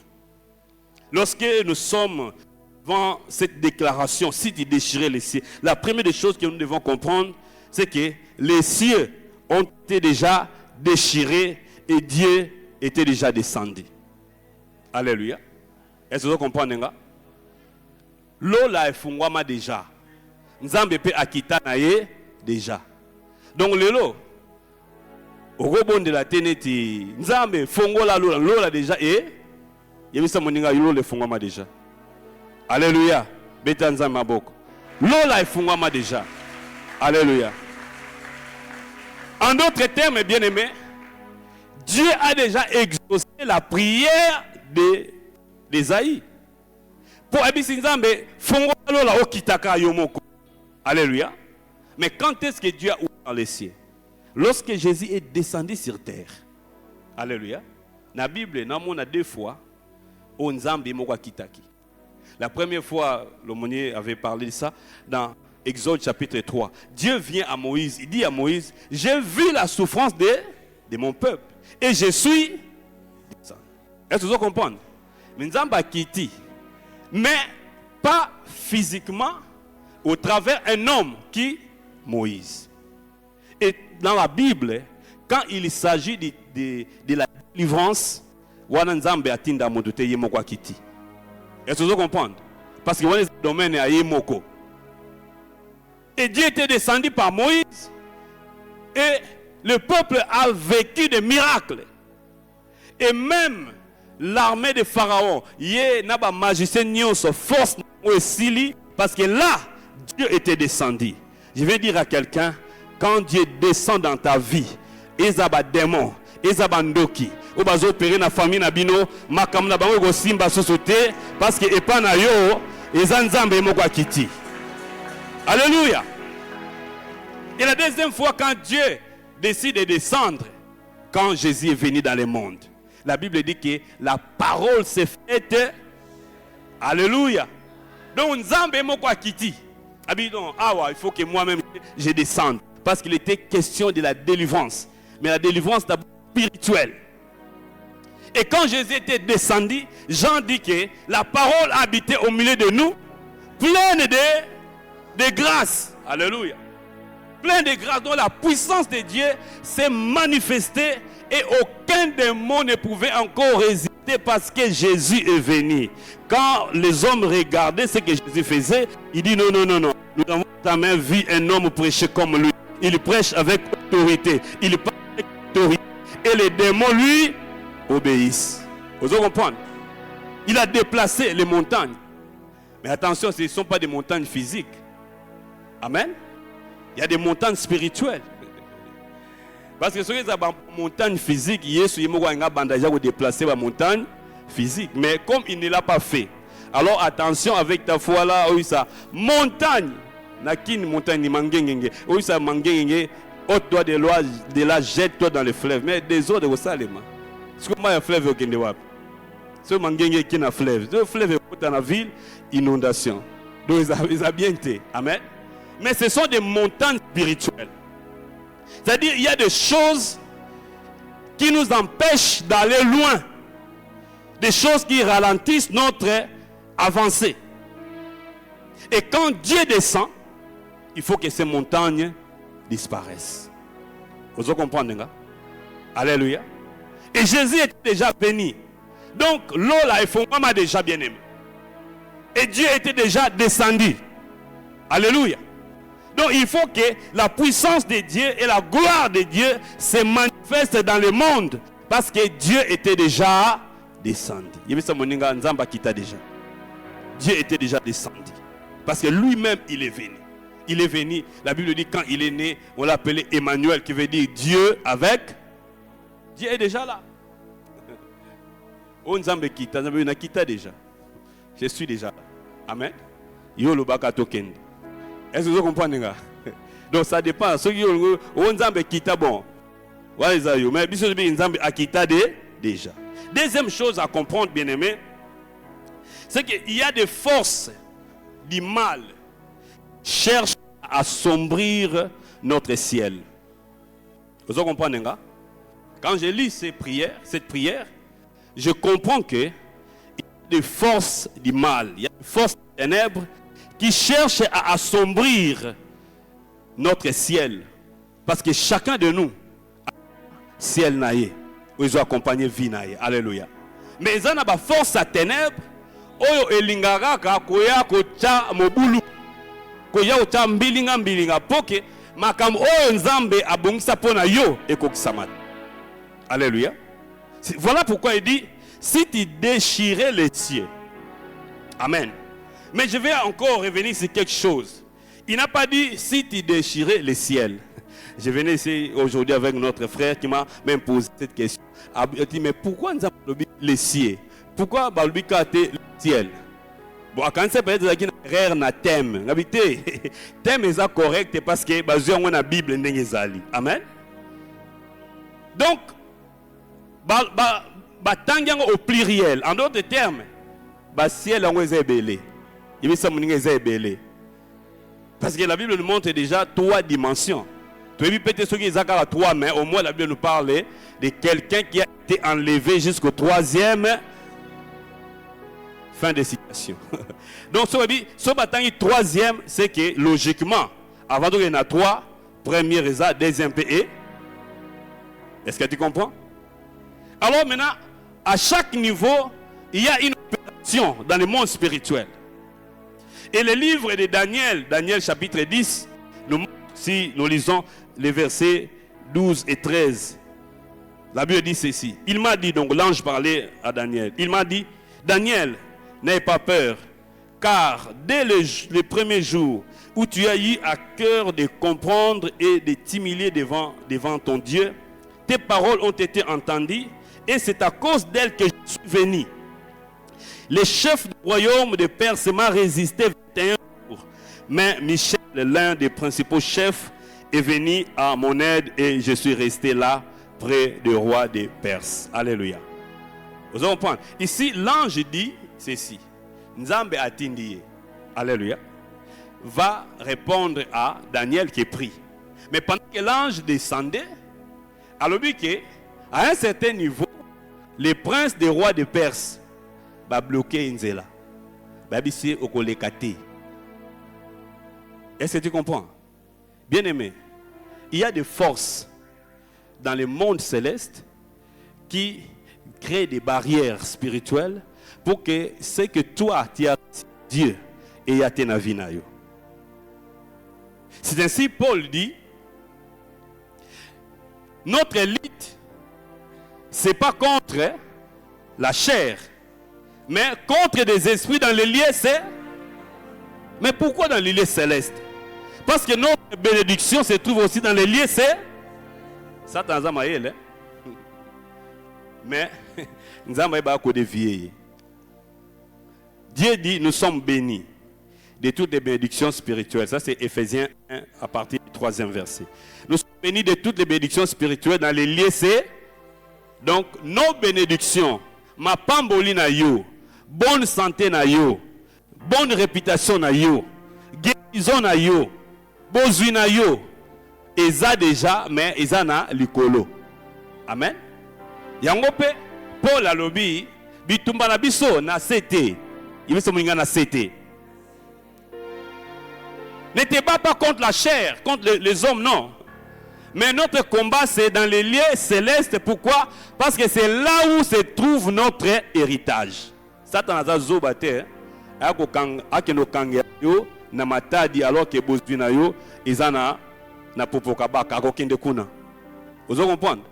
lorsque nous sommes devant cette déclaration, si tu déchirais les cieux, la première des choses que nous devons comprendre, c'est que les cieux ont été déjà déchirés et Dieu était déjà descendu. Alléluia. Est-ce que vous comprenez? L'eau là est fungwama déjà. Nzambe pe akita na ye déjà. Donc le lot, au rebond de la ténéti, Nzambe fungola l'eau là déjà et il y a ça moninga l'eau le fungwama déjà. Alléluia. Beta Nzambe maboko. L'eau là est fungwama déjà. Alléluia. En d'autres termes, bien aimé, Dieu a déjà exaucé la prière d'Esaïe. Pour Abisi Nzambe, fungola la okitaka yomoko. Alléluia. Mais quand est-ce que Dieu a ouvert dans les cieux? Lorsque Jésus est descendu sur terre. Alléluia. Dans la Bible, nous avons deux fois où Nzambe moko kitaki. La première fois, l'aumônier avait parlé de ça dans Exode chapitre 3. Dieu vient à Moïse, il dit à Moïse, j'ai vu la souffrance de mon peuple et je suis descendu. Est-ce que vous comprenez? Mais Nzambe a quitté. Mais pas physiquement, au travers un homme qui Moïse. Et dans la Bible, quand il s'agit de la délivrance, Wananzambe atinda modote yemoko akiti. Est-ce que vous comprenez? Parce que le domaine est à Yemoko. Et Dieu était descendu par Moïse. Et le peuple a vécu des miracles. Et même l'armée de Pharaon, il n'a pas magicien ni force parce que là, Dieu était descendu. Je vais dire à quelqu'un, quand Dieu descend dans ta vie, Ezaba démon, Ezaba ndoki, ou bazo opérer na famille na bino, makam na bango go simba sosote, parce que epa na yo, Ezanzambe moko akiti. Alléluia. Et la deuxième fois, quand Dieu décide de descendre, quand Jésus est venu dans le monde, la Bible dit que la parole s'est faite. Alléluia. Donc, Nzambe moko akiti. Donc, il faut que moi-même je descende. Parce qu'il était question de la délivrance. Mais la délivrance d'abord spirituelle. Et quand Jésus était descendu, Jean dit que la parole habitait au milieu de nous, pleine de grâce. Alléluia. Pleine de grâce, dont la puissance de Dieu s'est manifestée et aucun démon ne pouvait encore résister parce que Jésus est venu. Quand les hommes regardaient ce que Jésus faisait, il dit non. Nous n'avons jamais vu un homme prêcher comme lui. Il prêche avec autorité. Il parle avec autorité. Et les démons lui obéissent. Vous comprenez? Il a déplacé les montagnes. Mais attention, ce ne sont pas des montagnes physiques. Amen. Il y a des montagnes spirituelles. Parce que ce qui est des montagnes physiques, il a déplacé la montagne physique. Mais comme il ne l'a pas fait, alors attention avec ta foi là, montagne. Nakine montagne mangengenge. Oui, ça mangengenge. Ôte-toi de la jette-toi dans le fleuve. Mais des eaux de Rosalema. Est-ce que moi, un fleuve au Kendewap? Ce mangengenge qui n'a fleuve. Le fleuve est dans la ville, inondation. Donc, ils ont bien été. Amen. Mais ce sont des montagnes spirituelles. C'est-à-dire, il y a des choses qui nous empêchent d'aller loin. Des choses qui ralentissent notre avancée. Et quand Dieu descend, il faut que ces montagnes disparaissent. Vous comprenez? Alléluia. Et Jésus était déjà venu. Donc l'eau là, il faut vraiment déjà bien aimé. Et Dieu était déjà descendu. Alléluia. Donc il faut que la puissance de Dieu et la gloire de Dieu se manifestent dans le monde. Parce que Dieu était déjà descendu. Il y a Nzamba qui était déjà. Dieu était déjà descendu. Parce que lui-même, il est venu. Il est venu, la Bible dit quand il est né, on l'appelait Emmanuel, qui veut dire Dieu avec. Dieu est déjà là. On Nzambe kita, Nzambe na kita déjà. Je suis déjà là. Amen. Yo lo baka token. Est-ce que vous comprenez? Donc ça dépend. Ceux qui ont Nzambe kita bon. Mais biso bi Nzambe akita déjà. Deuxième chose à comprendre, bien aimé, c'est qu'il y a des forces du mal qui cherchent à assombrir notre ciel. Vous comprenez? Quand je lis cette prière, je comprends que il y a des forces du mal, il y a des forces des ténèbres qui cherchent à assombrir notre ciel. Parce que chacun de nous a un ciel naïe. Où ils ont accompagné vie naïe. Alléluia. Mais ils ont une force à ténèbres. Oyo elingaraka koya kocha mobulu. Koya kocha mbilinga poke. Makam oyo nzambe abongisa pona yo ekokisamata. Alléluia. Voilà pourquoi il dit, si tu déchirais les cieux. Amen. Mais je vais encore revenir sur quelque chose. Il n'a pas dit, si tu déchirais les ciels. Je venais ici aujourd'hui avec notre frère qui m'a même posé cette question. Il dit, mais pourquoi nous avons les cieux? Pourquoi nous avons le ciel? Bon, quand c'est peut-être qu'il y a un thème. Le thème est correct parce que nous avons la Bible. Amen. Donc, au pluriel, en d'autres termes, le ciel est belé. Il est belé. Parce que la Bible nous montre déjà 3 dimensions. Peut-être ceux qui ont 3 mains, au moins la Bible nous parle de quelqu'un qui a été enlevé jusqu'au 3e. Fin de citation. Donc, ce matin, le 3e, c'est que logiquement, avant de il y en a 3, premier résa, deuxième PE. Est-ce que tu comprends? Alors maintenant, à chaque niveau, il y a une opération dans le monde spirituel. Et le livre de Daniel, Daniel chapitre 10, si nous lisons les versets 12 et 13, la Bible dit ceci. Il m'a dit, donc l'ange parlait à Daniel, il m'a dit, Daniel, n'aie pas peur, car dès le premier jour où tu as eu à cœur de comprendre et de t'humilier devant ton Dieu, tes paroles ont été entendues et c'est à cause d'elles que je suis venu. Le chef du royaume de Perse m'a résisté 21 jours. Mais Michel, l'un des principaux chefs, est venu à mon aide et je suis resté là près du roi des Perses. Alléluia. Vous comprenez? Ici, l'ange dit ceci. Nzambe atindi. Alléluia. Va répondre à Daniel qui est pris. Mais pendant que l'ange descendait, alors à un certain niveau, les princes des rois de Perse va bloquer Nzela. Babisi okolekate. Est-ce que tu comprends? Bien aimé, il y a des forces dans le monde céleste qui créent des barrières spirituelles pour que ce que toi tu as Dieu et à tes avinayo. C'est ainsi Paul dit, notre élite, c'est pas contre la chair, mais contre des esprits dans les lieux c'est. Mais pourquoi dans les lieux célestes? Parce que notre bénédiction se trouve aussi dans les lieux c'est. Ça dans un maïl, mais nous avons pas de vieilles. Dieu dit, nous sommes bénis de toutes les bénédictions spirituelles. Ça, c'est Éphésiens 1 à partir du 3e verset. Nous sommes bénis de toutes les bénédictions spirituelles dans les lieux. Donc, nos bénédictions, ma pamboli na yo, bonne santé na yo, bonne réputation na yo, guérison na yo, bozui na yo, eza déjà, mais eza na likolo. Amen. Yangope, Paul alobi, bitumba na biso na CT. Il veut se mouiller na CT. N'était pas contre la chair, contre les hommes, non. Mais notre combat, c'est dans les lieux célestes. Pourquoi? Parce que c'est là où se trouve notre héritage. Satan a zobate, akeno kangeyo na matadi alors que bozwina yo izana na popokabaka akokende kuna. Vous comprenez?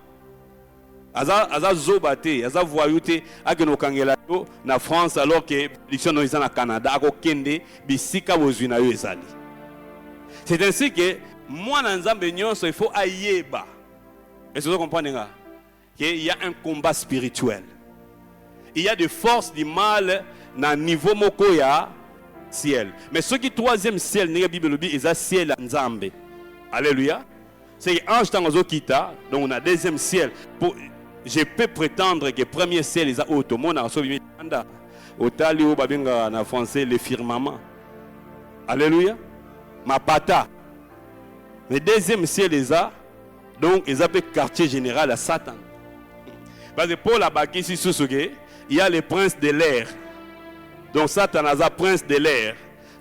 Aza zobate, aza voyouté akeno kangela yo na France alors que l'élection no izana Canada akokende bisika bozwina yo ezali. C'est ainsi que moi, dans Nzambe nyonso, il faut ayeba. Est-ce que vous comprenez? Il y a un combat spirituel. Il y a des forces du mal dans le niveau mokoya ciel. Mais ce qui est troisième ciel, n'est Bible dit, c'est ciel Nzambe. Alléluia. C'est ange tangozo kita, donc on a deuxième ciel. Je peux prétendre que premier ciel est auto. Mon arso bimi anda. Otali o babinga na français le firmament. Alléluia. Ma pata. Le deuxième ciel est là, donc ils appellent quartier général à Satan. Parce que Paul a bâti ici sous ce il y a les princes de l'air. Donc Satan a un prince de l'air.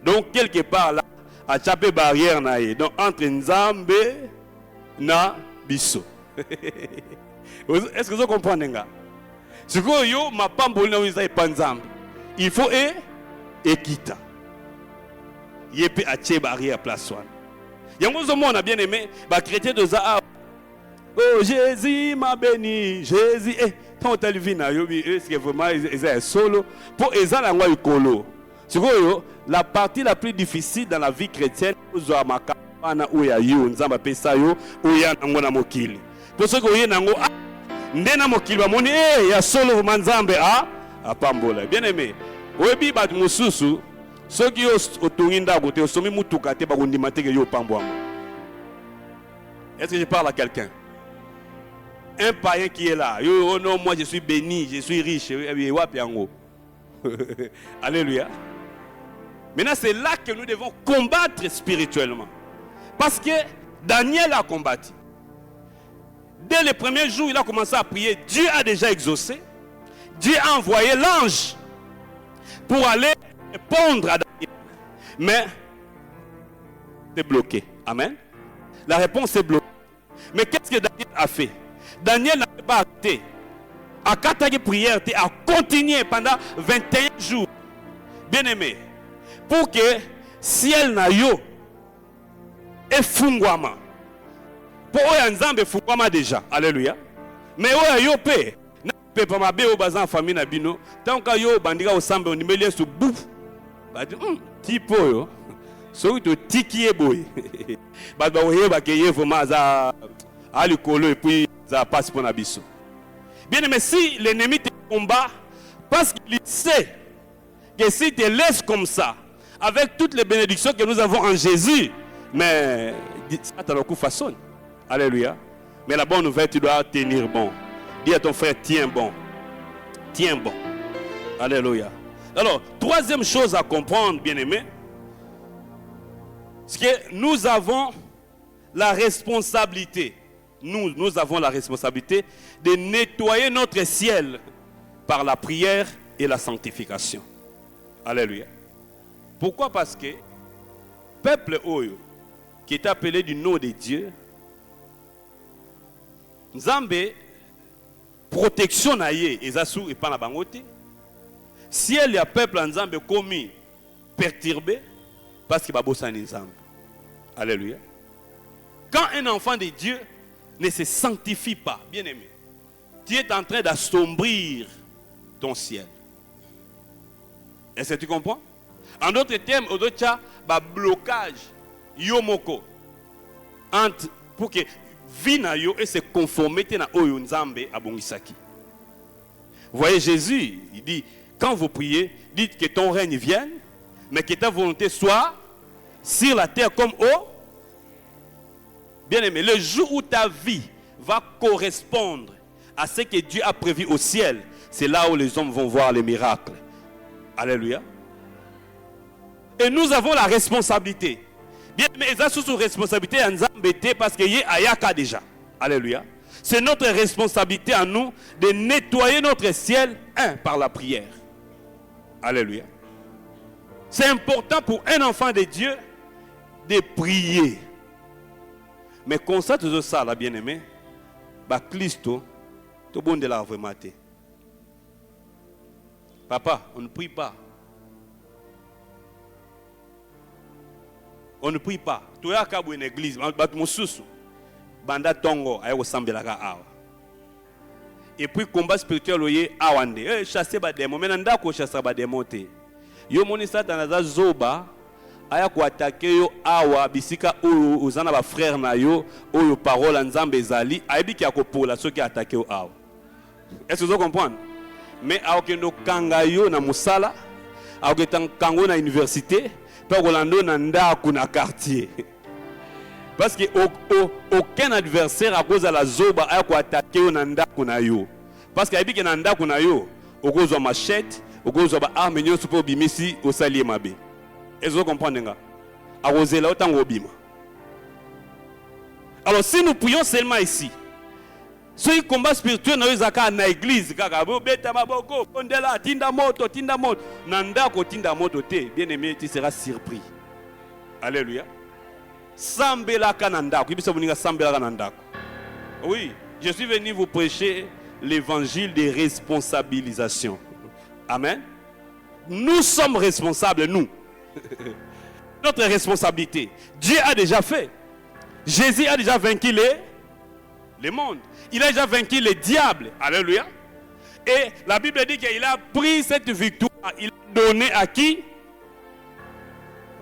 Donc quelque part là, à chaper barrière naïe. Donc entre Nzambe na biso. Est-ce que vous comprenez? Ce que yo ma pamboli na wisa pas Nzambe. Il faut équita. Il peut acheter barrière place one. On a bien aimé, les chrétiens de Zahar. Oh Jésus m'a béni, Jésus. Quand on vu est-ce que vraiment ils sont solo pour ils ont la colo. La partie la plus difficile dans la vie chrétienne, c'est ma campagne où il y a eu, nous avons ça yo, où il y a un mokili. Pour ceux qui ont nango, ndena mokili ba moni, il y a solo manzambe à pambola. Bien aimé, oyebi bat mususu. Ceux qui ont tourné côté, ont mis mutuka te bakundimate ke yo pambwa. Est-ce que je parle à quelqu'un? Un païen qui est là. Yo, oh non, moi je suis béni, je suis riche. Alléluia. Maintenant, c'est là que nous devons combattre spirituellement. Parce que Daniel a combattu. Dès le premier jour, il a commencé à prier. Dieu a déjà exaucé. Dieu a envoyé l'ange pour aller répondre à Daniel. Mais c'est bloqué. Amen. La réponse est bloquée. Mais qu'est-ce que Daniel a fait? Daniel n'a pas arrêté. À 4 prières, a continué pendant 21 jours. Bien aimé. Pour que ciel na yo et fungwama. Pour eux, Nzambe fungwama déjà. Alléluia. Mais eux, yo pe. Na pe pa mabe o bazan famille na bino. Tant que yo bandika au sambe on nimeli sous bouf. Ba di tipo yo. So to tiki boy. Ba ba oye ba ke ye vraiment za alikolo et puis ça passe pour nabiso. Bien aimé, si l'ennemi te combat parce qu'il sait que si tu te laisses comme ça, avec toutes les bénédictions que nous avons en Jésus, mais ça t'a le coup façonne. Alléluia. Mais la bonne nouvelle, tu dois tenir bon. Dis à ton frère, tiens bon. Tiens bon. Alléluia. Alors, troisième chose à comprendre, bien-aimé, c'est que nous avons la responsabilité. Nous avons la responsabilité de nettoyer notre ciel par la prière et la sanctification. Alléluia. Pourquoi? Parce que peuple Oyo, qui est appelé du nom de Dieu, Nzambe, protection na ye, ezasu et pas na bangote. Si il y a peuple Nzambe commis, perturbé, parce qu'il va bosser Nzambe. Alléluia. Quand un enfant de Dieu ne se sanctifie pas, bien aimé, tu es en train d'assombrir ton ciel. Est-ce que tu comprends? En d'autres termes, au delà blocage, yomoko, entre pour que vie na yo et se conformité na oyo Nzambe abongisaki. Vous voyez, Jésus, il dit, quand vous priez, dites que ton règne vienne, mais que ta volonté soit sur la terre comme au. Bien aimé, le jour où ta vie va correspondre à ce que Dieu a prévu au ciel, c'est là où les hommes vont voir les miracles. Alléluia. Et nous avons la responsabilité. Bien aimé, ils ont sous responsabilité à Nzambe parce qu'il y a Ayaka déjà. Alléluia. C'est notre responsabilité à nous de nettoyer notre ciel, par la prière. Alléluia. C'est important pour un enfant de Dieu de prier. Mais constate ça, la bien-aimé, Christo, tout le monde l'a vraiment été. Papa, on ne prie pas. On ne prie pas. Tu as une église, banda tongo, ayo sambelaka awa. Et puis combat spirituel oye awande. Chasser ba démon, mais nanda ko chasser ba démon te. Yo moni satana za zoba. Aya ko attaquer yo awa bisika oyo ozana ba frère na yo oyo parole Nzambe ezali ayebi ki akopola soki attaquer yo awa. Est-ce que vous comprenez? Mais aokendo kanga yo na musala, aoketan kango na université, pa kolando na ndako na quartier. Parce que aucun adversaire à cause de la zoba aya ko attaquer yo na ndako na yo. Parce que ayebi ki na ndako na yo, okozwa machette, okozwa ba arme nyonso po bimisi osali mabe. Est-ce que vous comprenez? Alors si nous prions seulement ici, ce combat spirituel dans l'église, bien aimé, tu seras surpris. Alléluia. Oui, je suis venu vous prêcher l'évangile des responsabilisations. Amen. Nous sommes responsables, nous. Notre responsabilité. Dieu a déjà fait. Jésus a déjà vaincu le monde. Il a déjà vaincu le diable. Alléluia. Et la Bible dit qu'il a pris cette victoire. Il a donné à qui?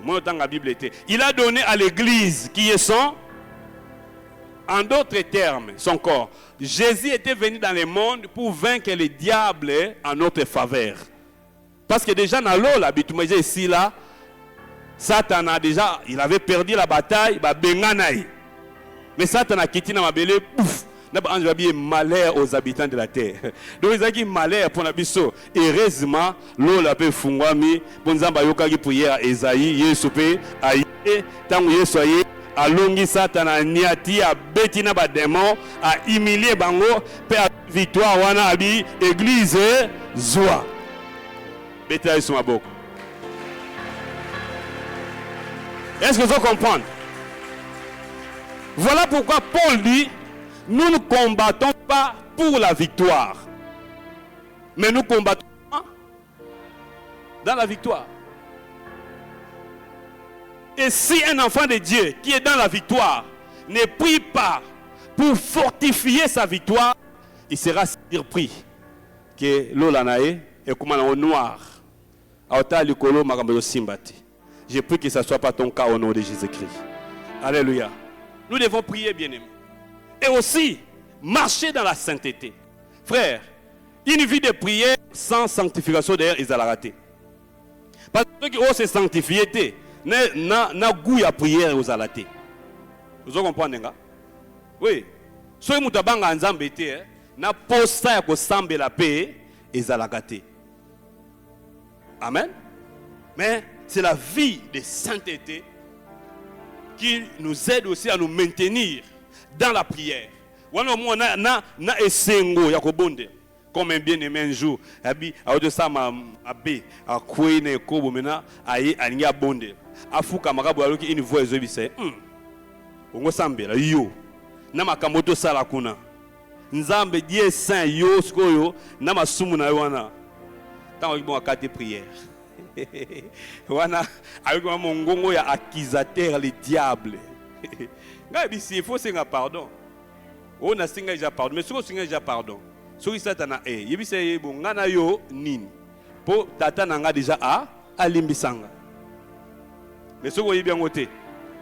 Moi, autant la Bible était. Il a donné à l'église qui est son. En d'autres termes, son corps. Jésus était venu dans le monde pour vaincre le diable en notre faveur. Parce que déjà dans l'eau, la Bible ici là. Satan a déjà, il avait perdu la bataille, mais Satan a quitté ma belle, pouf, n'a pas malheur aux habitants de la terre. Donc ils ont dit malheur pour l'abisso. Heureusement, l'eau l'a fait fungwami, bon zamba yoka qui prière à Esaïe, Yesupe, aïe, tant Yesu aïe, a longi Satan a niati, a betina ba démon, a humilié bango, pe a victoire wana abi, église, zoa. Beta Yesu maboko. Est-ce que vous comprenez? Voilà pourquoi Paul dit, nous ne combattons pas pour la victoire, mais nous combattons dans la victoire. Et si un enfant de Dieu qui est dans la victoire ne prie pas pour fortifier sa victoire, il sera surpris que l'olanae est comme un noir. Je prie que ce ne soit pas ton cas au nom de Jésus-Christ. Alléluia. Nous devons prier, bien-aimés. Et aussi, marcher dans la sainteté. Frère, une vie de prière sans sanctification, d'ailleurs, ils allaient rater. Parce que ceux qui ont se sanctifié, na goût à prière aux alatés. Vous comprenez? Oui. Ceux qui ont tabanga nzambe te, na posta ya ko sambe la paix ezalakate. Amen. Mais c'est la vie de sainteté qui nous aide aussi à nous maintenir dans la prière. Wana mo na esengo ya kobonde. Comme un bien-aimé un jour, abi auto sama abe akwene kobo mena aye alinga bonde. Afuka makabu aloki une voix ezobise. Ongo sambela yo. Na makamoto sala kuna. Nzambe die saint yo skoyo na masumu na wana. Tant bon akate prière. Wana avec mon ngongo ya accusateur les diables. Ngabi si il faut senga pardon. On a singa déjà pardon, mais si on singa déjà pardon. Soki satana yebise bon ngana yo nini. Po tata nanga déjà a limbisanga. Mais ce que bien côté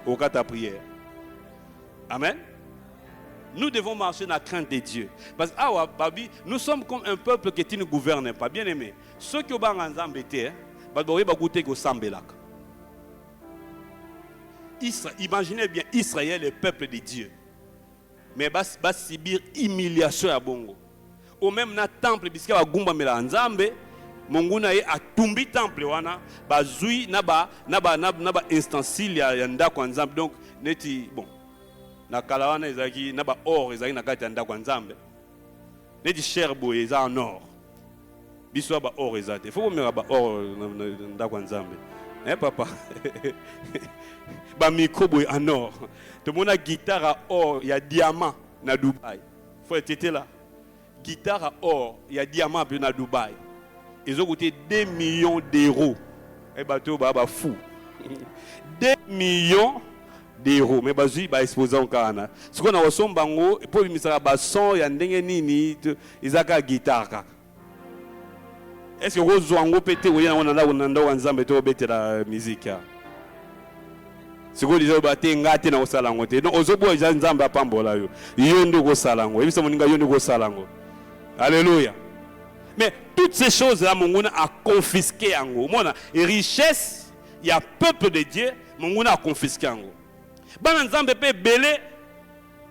au cas ta prière. Amen. Nous devons marcher dans la crainte de Dieu. Parce que nous sommes comme un peuple qui ne gouverne pas. Bien aimé. Ceux qui ont embêté, imaginez bien Israël, le peuple de Dieu. Mais va subir humiliation à Bongo. Ou même dans le temple, puisque va gumba mela nzambe, monguna ye atumbi temple wana, bazui naba instancile ya ndako nzambe. Donc neti bon. Na kalawana ezaki naba or ezaki na kati ya ndako nzambe. Neti cherbo eza en or. Biso ba or ezate. Faut mera ba or ndako nzambe. Papa. Ba micro boy en or. Tout le monde a guitare à or, il y a diamant na Dubaï. Faut être là. Guitare à or, il y a diamant na Dubaï. Ils ont coûté 2 millions d'euros. Et bateau baba fou. 2 millions d'euros. Mais bazu ba exposé en Kana. Ce qu'on a reçu bango pour misala ba son ya ndenge nini izaka guitare. Est-ce que vous avez pété ou on a nzambe to bete la musique? C'est quoi déjà baté ngate na osalango te. Donc ozobo ja nzambe apambola yo. Yo ndo ko salango. Ebisa moninga yo ndo ko salango. Alléluia. Mais toutes ces choses là monguna a confisqué ango. Mona richesse, il y a peuple de Dieu, monguna a confisqué ango. Bana nzambe pe belé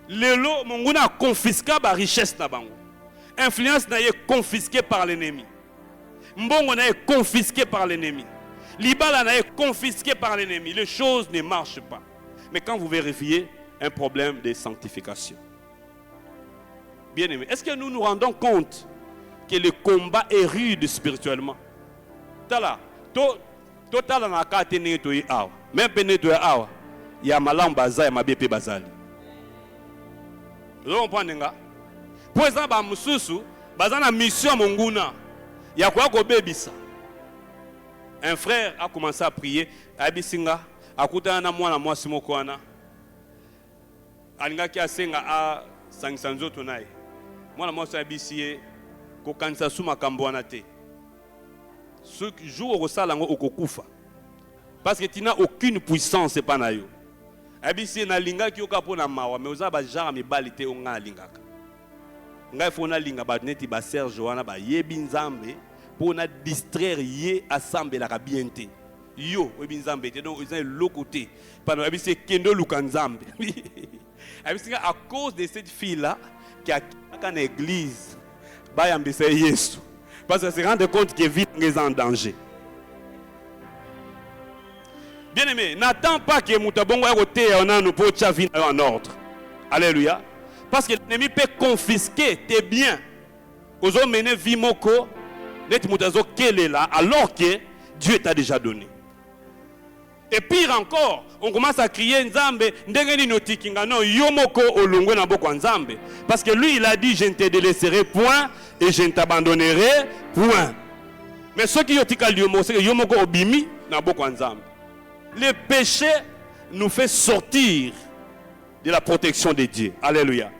lelo monguna a confisqué ba richesse na bango. Influence na ye confisquée par l'ennemi. Mbongo na ye confisqué par l'ennemi. Libala est confisqué par l'ennemi. Les choses ne marchent pas. Mais quand vous vérifiez, un problème de sanctification. Bien aimé, est-ce que nous nous rendons compte que le combat est rude spirituellement? Tala, total na kate netoi awa. Même pe netoi awa, il y a malam baza et mabepe bazali. Vous comprenez nga? Pour exemple, ba mususu, bazana mission monguna. Ya kwa ko bebisa. Un frère a commencé à prier. Abisinga, akutana na mwana mwasi moko wana. Alinga ki asenga a sangisanzo tonaye. Mwana mwasi abisiye ko kanisa su makambo wana te. Ce jour au salango okokufa. Parce que tu n'as aucune puissance pas na yo. Abisiye na linga ki okapo na mawa, mais oza ba genre mibali te onga lingaka. Ngai fona linga ba neti ba Serge wana ba yebi nzambe. Pour nous distraire yé assemble la bienté yo webi nzambe te donc ils ont le côté pendant c'est kendo lukanzambe à cause de cette fille là qui a une église ba yambese Yesu parce que se rendre compte que vie est en danger. Bien aimé, n'attends pas que mutabongo ya côté on a nous pour ta vie en ordre. Alléluia. Parce que l'ennemi peut confisquer tes biens. Aux hommes mener vie moko alors que Dieu t'a déjà donné. Et pire encore, on commence à crier Nzambe, ndengeni notikinga no yomoko olongwe na boko Nzambe parce que lui il a dit je ne te délaisserai point et je ne t'abandonnerai point. Mais ceux qui yotika yomoko obimi na boko Nzambe. Le péché nous fait sortir de la protection de Dieu. Alléluia.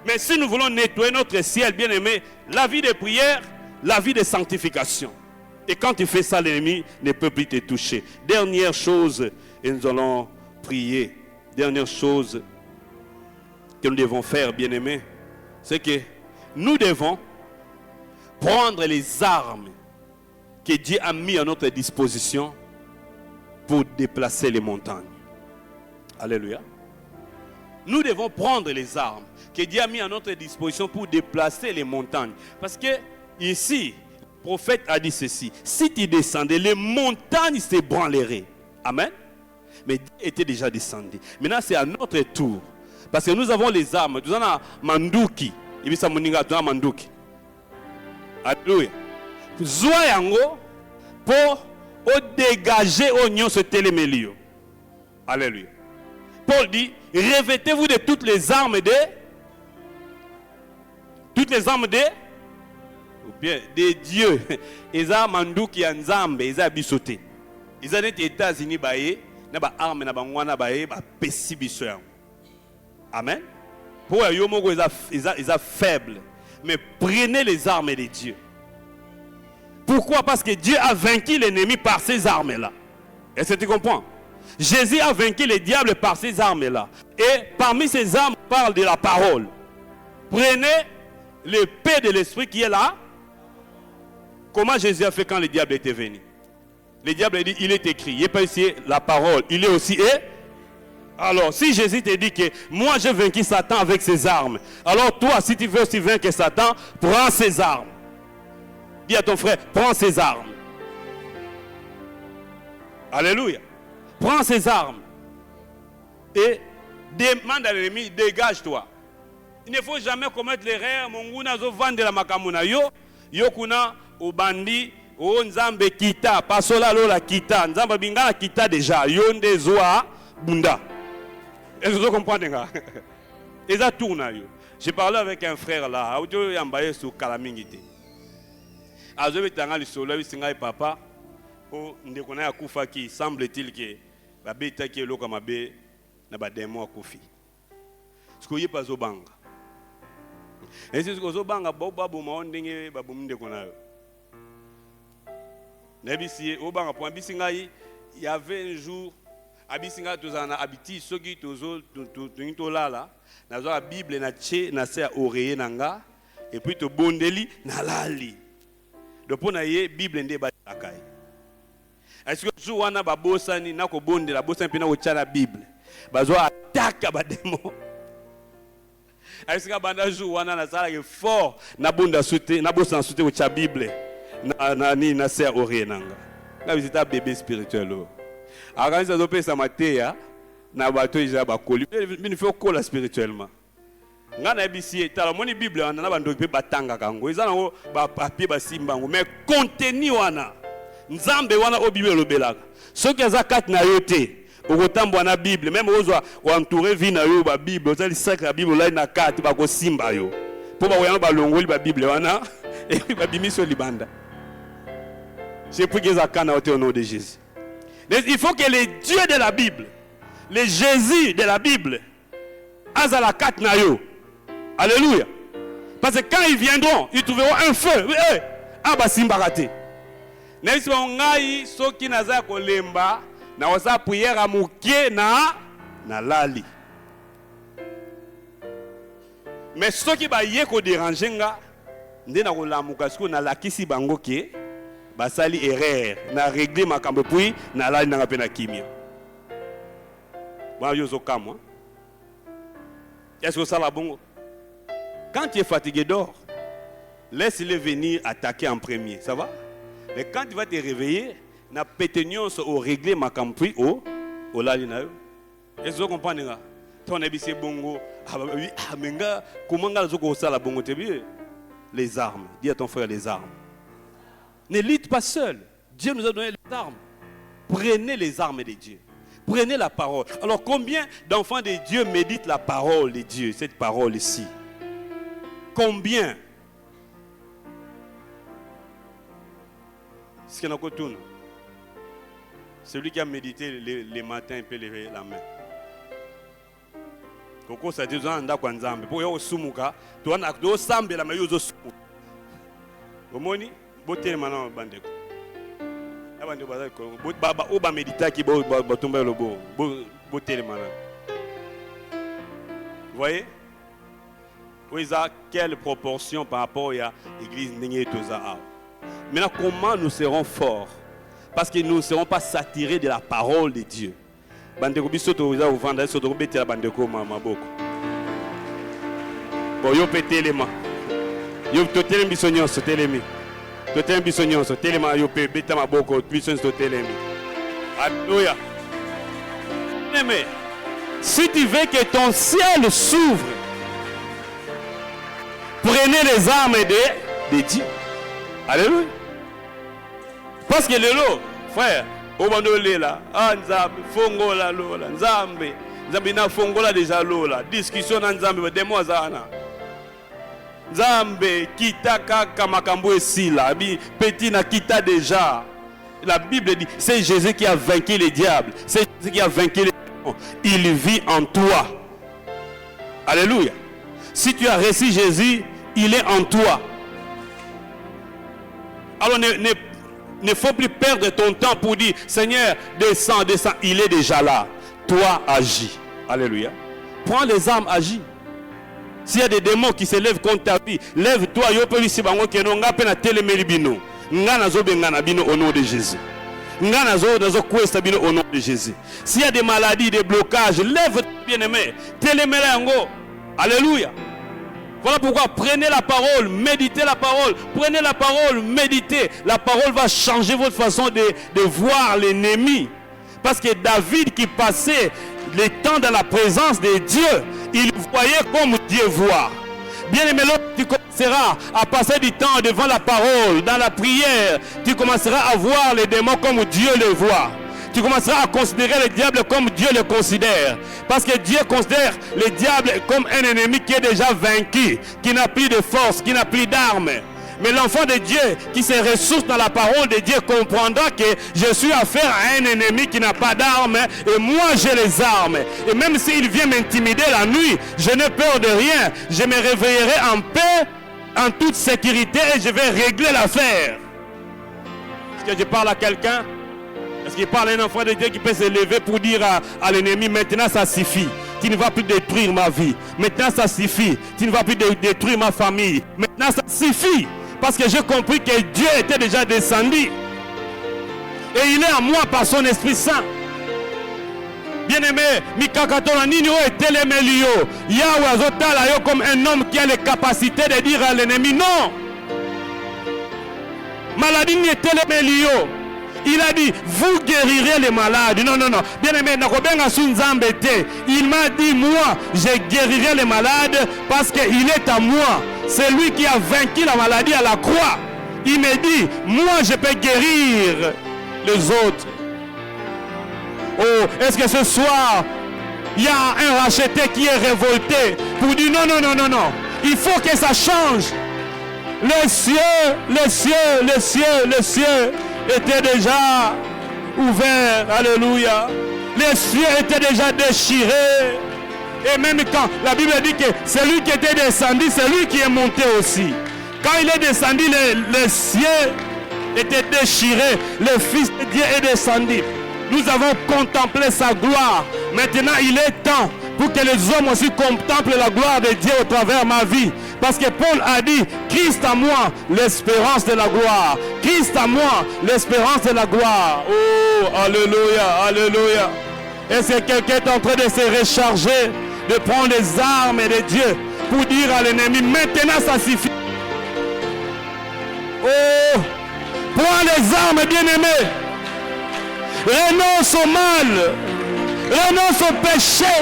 Mais si nous voulons nettoyer notre ciel, bien aimé, la vie de prière, la vie de sanctification. Et quand tu fais ça, l'ennemi ne peut plus te toucher. Dernière chose, et nous allons prier. Dernière chose que nous devons faire, bien-aimés, c'est que nous devons prendre les armes que Dieu a mis à notre disposition pour déplacer les montagnes. Alléluia. Nous devons prendre les armes que Dieu a mis à notre disposition pour déplacer les montagnes. Parce que ici, le prophète a dit ceci. Si tu descendais, les montagnes s'ébranleraient. Amen. Mais Dieu était déjà descendu. Maintenant, c'est à notre tour. Parce que nous avons les armes. Nous avons Manduki. Manduki. Alléluia. Zoyango pour dégager oignon ce télémélio. Alléluia. Paul dit, revêtez-vous de toutes les armes de ou bien de Dieu. Ils ont Manduki en Zambe, ils ont bisoté. Ils ont été États-Unis baye, na ba arme na ba ngwana baye ba pesi biso yango. Amen. Pour eux moko ils ont faible, mais prenez les armes de Dieu. Pourquoi? Parce que Dieu a vaincu l'ennemi par ces armes-là. Est-ce que tu comprends? Jésus a vaincu le diable par ces armes-là. Et parmi ces armes, on parle de la parole. Prenez l'épée de l'esprit qui est là. Comment Jésus a fait quand le diable était venu? Le diable a dit, il est écrit. Il n'est pas ici la parole. Il est aussi. Alors, si Jésus te dit que moi j'ai vaincu Satan avec ses armes, alors toi, si tu veux aussi vaincre Satan, prends ses armes. Dis à ton frère, prends ses armes. Alléluia. Prends ses armes. Et demande à l'ennemi, dégage-toi. Il ne faut jamais commettre l'erreur. Monguna zo vendre la makamuna yo. Yo kuna obandi. O nzambe kita. Pasola lola kita. Nzamba bingana kita déjà. Yonde zoa bunda. Est-ce que vous comprenez? Et ça tourne. J'ai parlé avec un frère là. Il y a un sur Kalamingité. Je vais t'en aller sur le papa. On a kufa qui semble-t-il que la bête qui est là comme la bête n'a pas de mots kufi. Ce qu'il y a pas au banga. Et c'est ce que au banga boba bouma on dingue babum de konayo. N'abisi au banga pour abisingai il y avait un jour abisinga tozana habiti soki tozo to là na zo la Bible na tche na se oreiller nanga et puis to bondeli na lali. Donc pour naie Bible ndé ba akai. Est-ce que jour wana ba bosani na ko bondela bosani pina ko tchala Bible. Bazo attaque ba démon. Est-ce que banda jour wana na sala ke fort na bonda souté na bosana souté ko tcha Bible na se oreiller nanga. Na visita bébé spirituel. Quand ça doit ça matéya na bato ija ba koli. Il faut kola spirituellement. Ngana bisi tala moni Bible wana na bando pe batanga kango. Ezana ngo ba papier ba simbango mais contenu wana nzambe wana o Bible lobelaka. Soki azakat na yote okotambwa na Bible même ozwa entouré vie na yo ba Bible ozali sacre la Bible là na kati ba ko simba yo. Po ba oyana ba longoli ba Bible wana et ba bimiso libanda. C'est pour que zakana au nom de Jésus. Il faut que les dieux de la Bible, les Jésus de la Bible, azala kat na yo. Alléluia. Parce que quand ils viendront, ils trouveront un feu. Abasimbarate. Nesi ngai soki naza kolemba na osa prière à mukie na lali. Mais soki ba ye ko déranger nga nde na kolamuka siko na lakisi bango ke basali erreur na régler makambo puis na lali na pe na kimia. Ba yo zo kamwa. Est-ce que ça la bongo? Quand tu es fatigué, dors. Laisse-le venir attaquer en premier. Ça va? Mais quand tu vas te réveiller, na pétenion au régler ma campri au lalina. Est-ce que vous comprenez? Ton habité bongo. Ah menga, comment nga zoko ça la bongo tebi? Les armes. Dis à ton frère les armes. Ne lutte pas seul. Dieu nous a donné les armes. Prenez les armes de Dieu. Prenez la parole. Alors combien d'enfants de Dieu méditent la parole de Dieu, cette parole ici? Combien? Celui qui a médité les matins peut lever la main. Koko ça dit anda kwa nzambe po yo sumuka to ana do sambe la mayo zo sumu. Omoni botel mana bandeko. Abande bazali ko baba oba méditer ki bo tomber le bo botel mana. Vous voyez? Oui, ça, quelle proportion par rapport à l'église Ninge Toza. Maintenant, comment nous serons forts? Parce que nous ne serons pas saturés de la parole de Dieu. Bandeko bisoto uza uvanda soto kubetela bandeko maboko. Bon yo petelema. Yo totelemi bisonyoso telemi. Totelemi bisonyoso telema yo pe beta maboko bisonyoso telemi. Alléluia. Aimé. Si tu veux que ton ciel s'ouvre, prenez les armes de Dieu. Alléluia. Parce que le lot, frère, au bandolé là, Nzambe, fongola lola, Nzambe, Nzambe na fongola déjà lola, discussion na Nzambe, des-moi zana. Nzambe, kita kaka makambo esila, petit na kita déjà. La Bible dit, c'est Jésus qui a vaincu les diables, c'est Jésus qui a vaincu les démons. Il vit en toi. Alléluia. Si tu as reçu Jésus, il est en toi. Alors ne faut plus perdre ton temps pour dire, Seigneur, descends, descends. Il est déjà là. Toi, agis. Alléluia. Prends les armes, agis. S'il y a des démons qui se lèvent contre ta vie, lève-toi. Au nom de Jésus. Au nom de Jésus. S'il y a des maladies, des blocages, lève-toi, bien-aimé. Alléluia. Voilà pourquoi prenez la parole, méditez la parole, prenez la parole, méditez. La parole va changer votre façon de voir l'ennemi. Parce que David qui passait le temps dans la présence de Dieu, il voyait comme Dieu voit. Bien aimé, lorsque tu commenceras à passer du temps devant la parole, dans la prière, tu commenceras à voir les démons comme Dieu les voit. Tu commenceras à considérer le diable comme Dieu le considère. Parce que Dieu considère le diable comme un ennemi qui est déjà vaincu, qui n'a plus de force, qui n'a plus d'armes. Mais l'enfant de Dieu qui se ressource dans la parole de Dieu comprendra que je suis affaire à un ennemi qui n'a pas d'armes et moi j'ai les armes. Et même s'il vient m'intimider la nuit, je n'ai peur de rien. Je me réveillerai en paix, en toute sécurité et je vais régler l'affaire. Est-ce que je parle à quelqu'un? Est-ce qu'il parle à un enfant de Dieu qui peut se lever pour dire à l'ennemi, maintenant ça suffit. Tu ne vas plus détruire ma vie. Maintenant ça suffit. Tu ne vas plus détruire ma famille. Maintenant ça suffit. Parce que j'ai compris que Dieu était déjà descendu. Et il est à moi par son Esprit Saint. Bien-aimé, Mikakatola Nino est télémélio. Yahweh Azotala yo comme un homme qui a les capacités de dire à l'ennemi non. Maladie n'est télémélio. Il a dit, vous guérirez les malades. Non, non, non. Bien-aimé, il m'a dit, moi, je guérirai les malades parce qu'il est à moi. C'est lui qui a vaincu la maladie à la croix. Il me dit, moi, je peux guérir les autres. Oh, est-ce que ce soir, il y a un racheté qui est révolté pour dire, non, non, non, non, non. Il faut que ça change. Les cieux, les cieux, les cieux, les cieux était déjà ouvert, alléluia. Les cieux étaient déjà déchirés. Et même quand la Bible dit que c'est lui qui était descendu, c'est lui qui est monté aussi. Quand il est descendu, les cieux étaient déchirés. Le Fils de Dieu est descendu. Nous avons contemplé sa gloire. Maintenant, il est temps pour que les hommes aussi contemplent la gloire de Dieu au travers de ma vie. Parce que Paul a dit, Christ à moi, l'espérance de la gloire. Christ à moi, l'espérance de la gloire. Oh, alléluia, alléluia. Est-ce que quelqu'un est en train de se recharger, de prendre les armes de Dieu pour dire à l'ennemi, maintenant ça suffit. Oh, prends les armes, bien-aimés. Renonce au mal. Renonce au péché.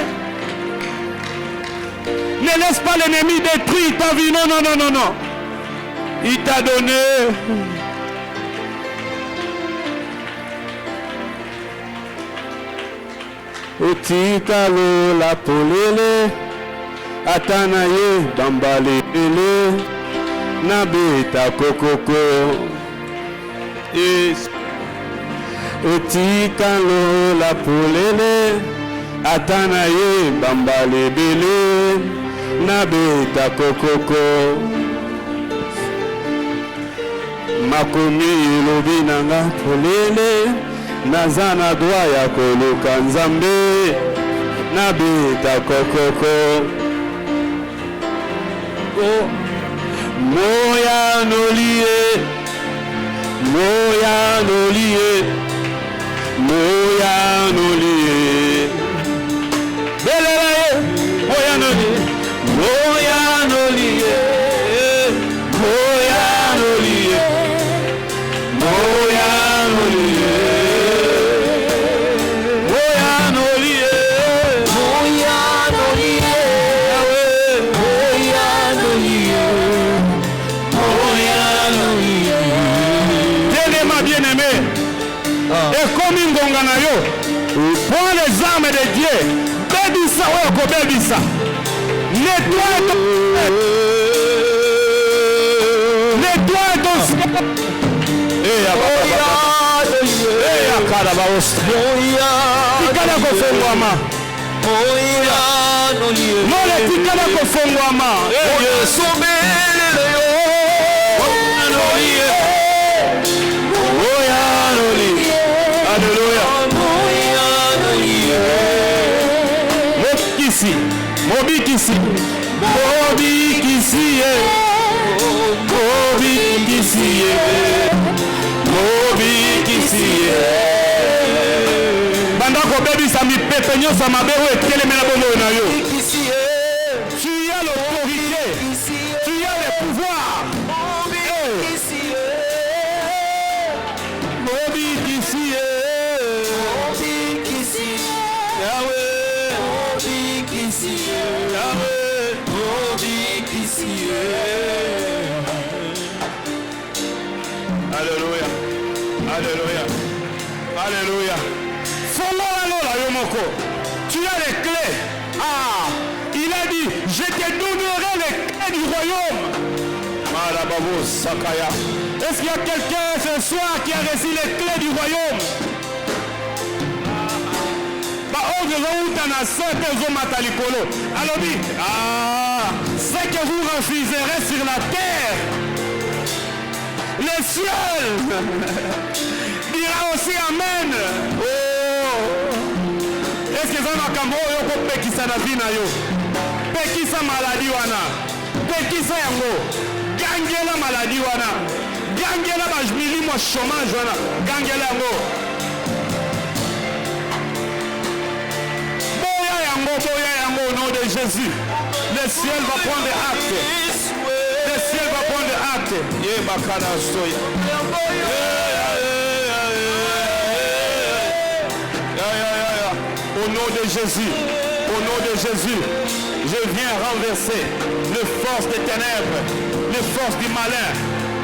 Ne laisse pas l'ennemi détruire ta vie. Non, non, non, non, non. Il t'a donné. Otikalo la polele. Atanaye bambalele. Nabeta kokoko. Otikalo la polele. Atanaye bambalele. Nabeta kokoko. Makomi lobi nanga polele. Nazana doa ya koluka nzambe. Nabeta kokoko. Moya nolie. Moya nolie, moya nolie, belele, moya nolie, moya nolie, moya nolie, moya nolie, moya nolie, moya nolie, moya nolie, moya nolie. Bien-aimé, et comme une gonganayo, prends les armes de Dieu, bébissa, ouais, bébissa, nettoie ton Mobikisi, Mobikisi, Mobikisi, Mobikisi. Bandako baby sami pepe nyosa mabewe ekele mena bomo na yo. Tu as l'autorité, tu as le pouvoir. Mobikisi, Mobikisi, Mobikisi, Yahweh. Alléluia, alléluia, alléluia. Tu as les clés. Ah, il a dit, je te donnerai les clés du royaume. Est-ce qu'il y a quelqu'un ce soir qui a reçu les clés du royaume? Alors, ce que vous refuserez sur la terre, le ciel dira aussi Amen. Oh. Est-ce que ça m'a cambo yoko pekisa na vina yo? Pekisa maladie wana. Pekisa yango. Gangela maladie wana. Gangela bajmili mo chômage wana. Gangela yango. Au nom de Jésus, le ciel va prendre acte. Le ciel va prendre acte. Au nom de Jésus, au nom de Jésus, je viens renverser les forces des ténèbres, les forces du malin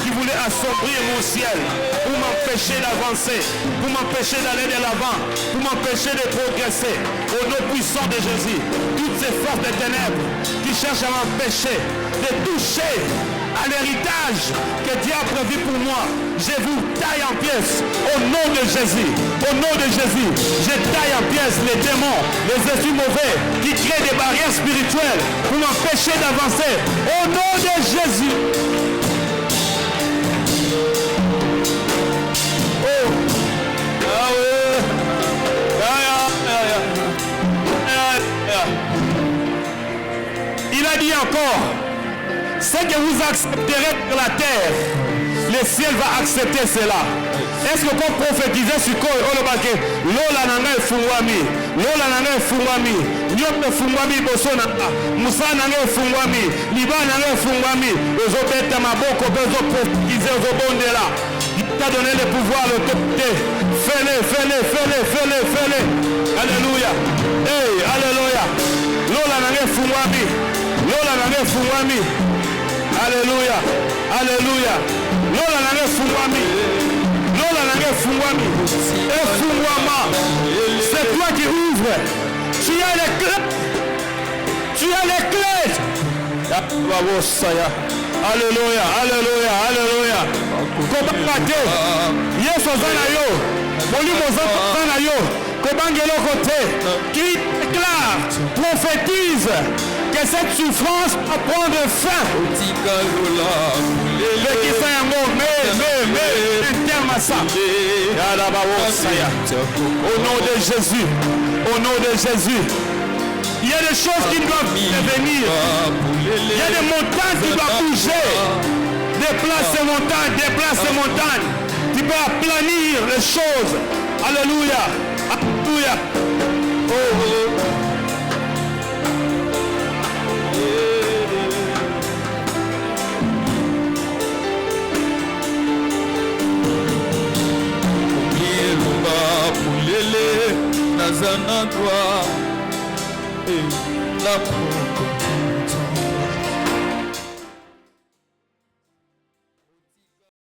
qui voulaient assombrir mon ciel pour m'empêcher d'avancer, pour m'empêcher d'aller de l'avant, pour m'empêcher de progresser. Au nom puissant de Jésus, toutes ces forces des ténèbres qui cherchent à m'empêcher de toucher à l'héritage que Dieu a prévu pour moi, je vous taille en pièces au nom de Jésus. Au nom de Jésus, je taille en pièces les démons, les esprits mauvais qui créent des barrières spirituelles pour m'empêcher d'avancer. Au nom de Jésus. Oh. Il a dit encore, ce que vous accepterez sur la terre, le ciel va accepter cela. Est-ce que comme prophétiser sur quoi olobake lola nanga efungwami, lola nanga efungwami, nyope efungwami bosona, musa nanga efungwami, liba nanga efungwami, ozobeta maboko bezo prophétiser ozobondela. Il t'a donné le pouvoir, l'autorité. Fais-le, fais-le, fais-le, fais-le, fais-le. Alléluia. Hey, alléluia. Lola nanga efungwami, lola nanga efungwami. Alléluia, alléluia. Lola nanga efungwami. Lola nanga efungwami. Efungwama. C'est toi qui ouvres. Tu as les clés. Tu as les clés. Alléluia, alléluia, alléluia. Kobakate. Yes ozana yo. Molimo ozana yo. Kobangelo côté. Qui déclare, prophétise que cette souffrance va prendre fin. Au nom de Jésus, au nom de Jésus, il y a des choses qui doivent devenir. Il y a des montagnes qui doivent bouger. Déplace ces montagnes, déplace ces montagnes. Tu peut aplanir les choses. Alléluia. Alléluia. Oh, oh. Nazana droit et la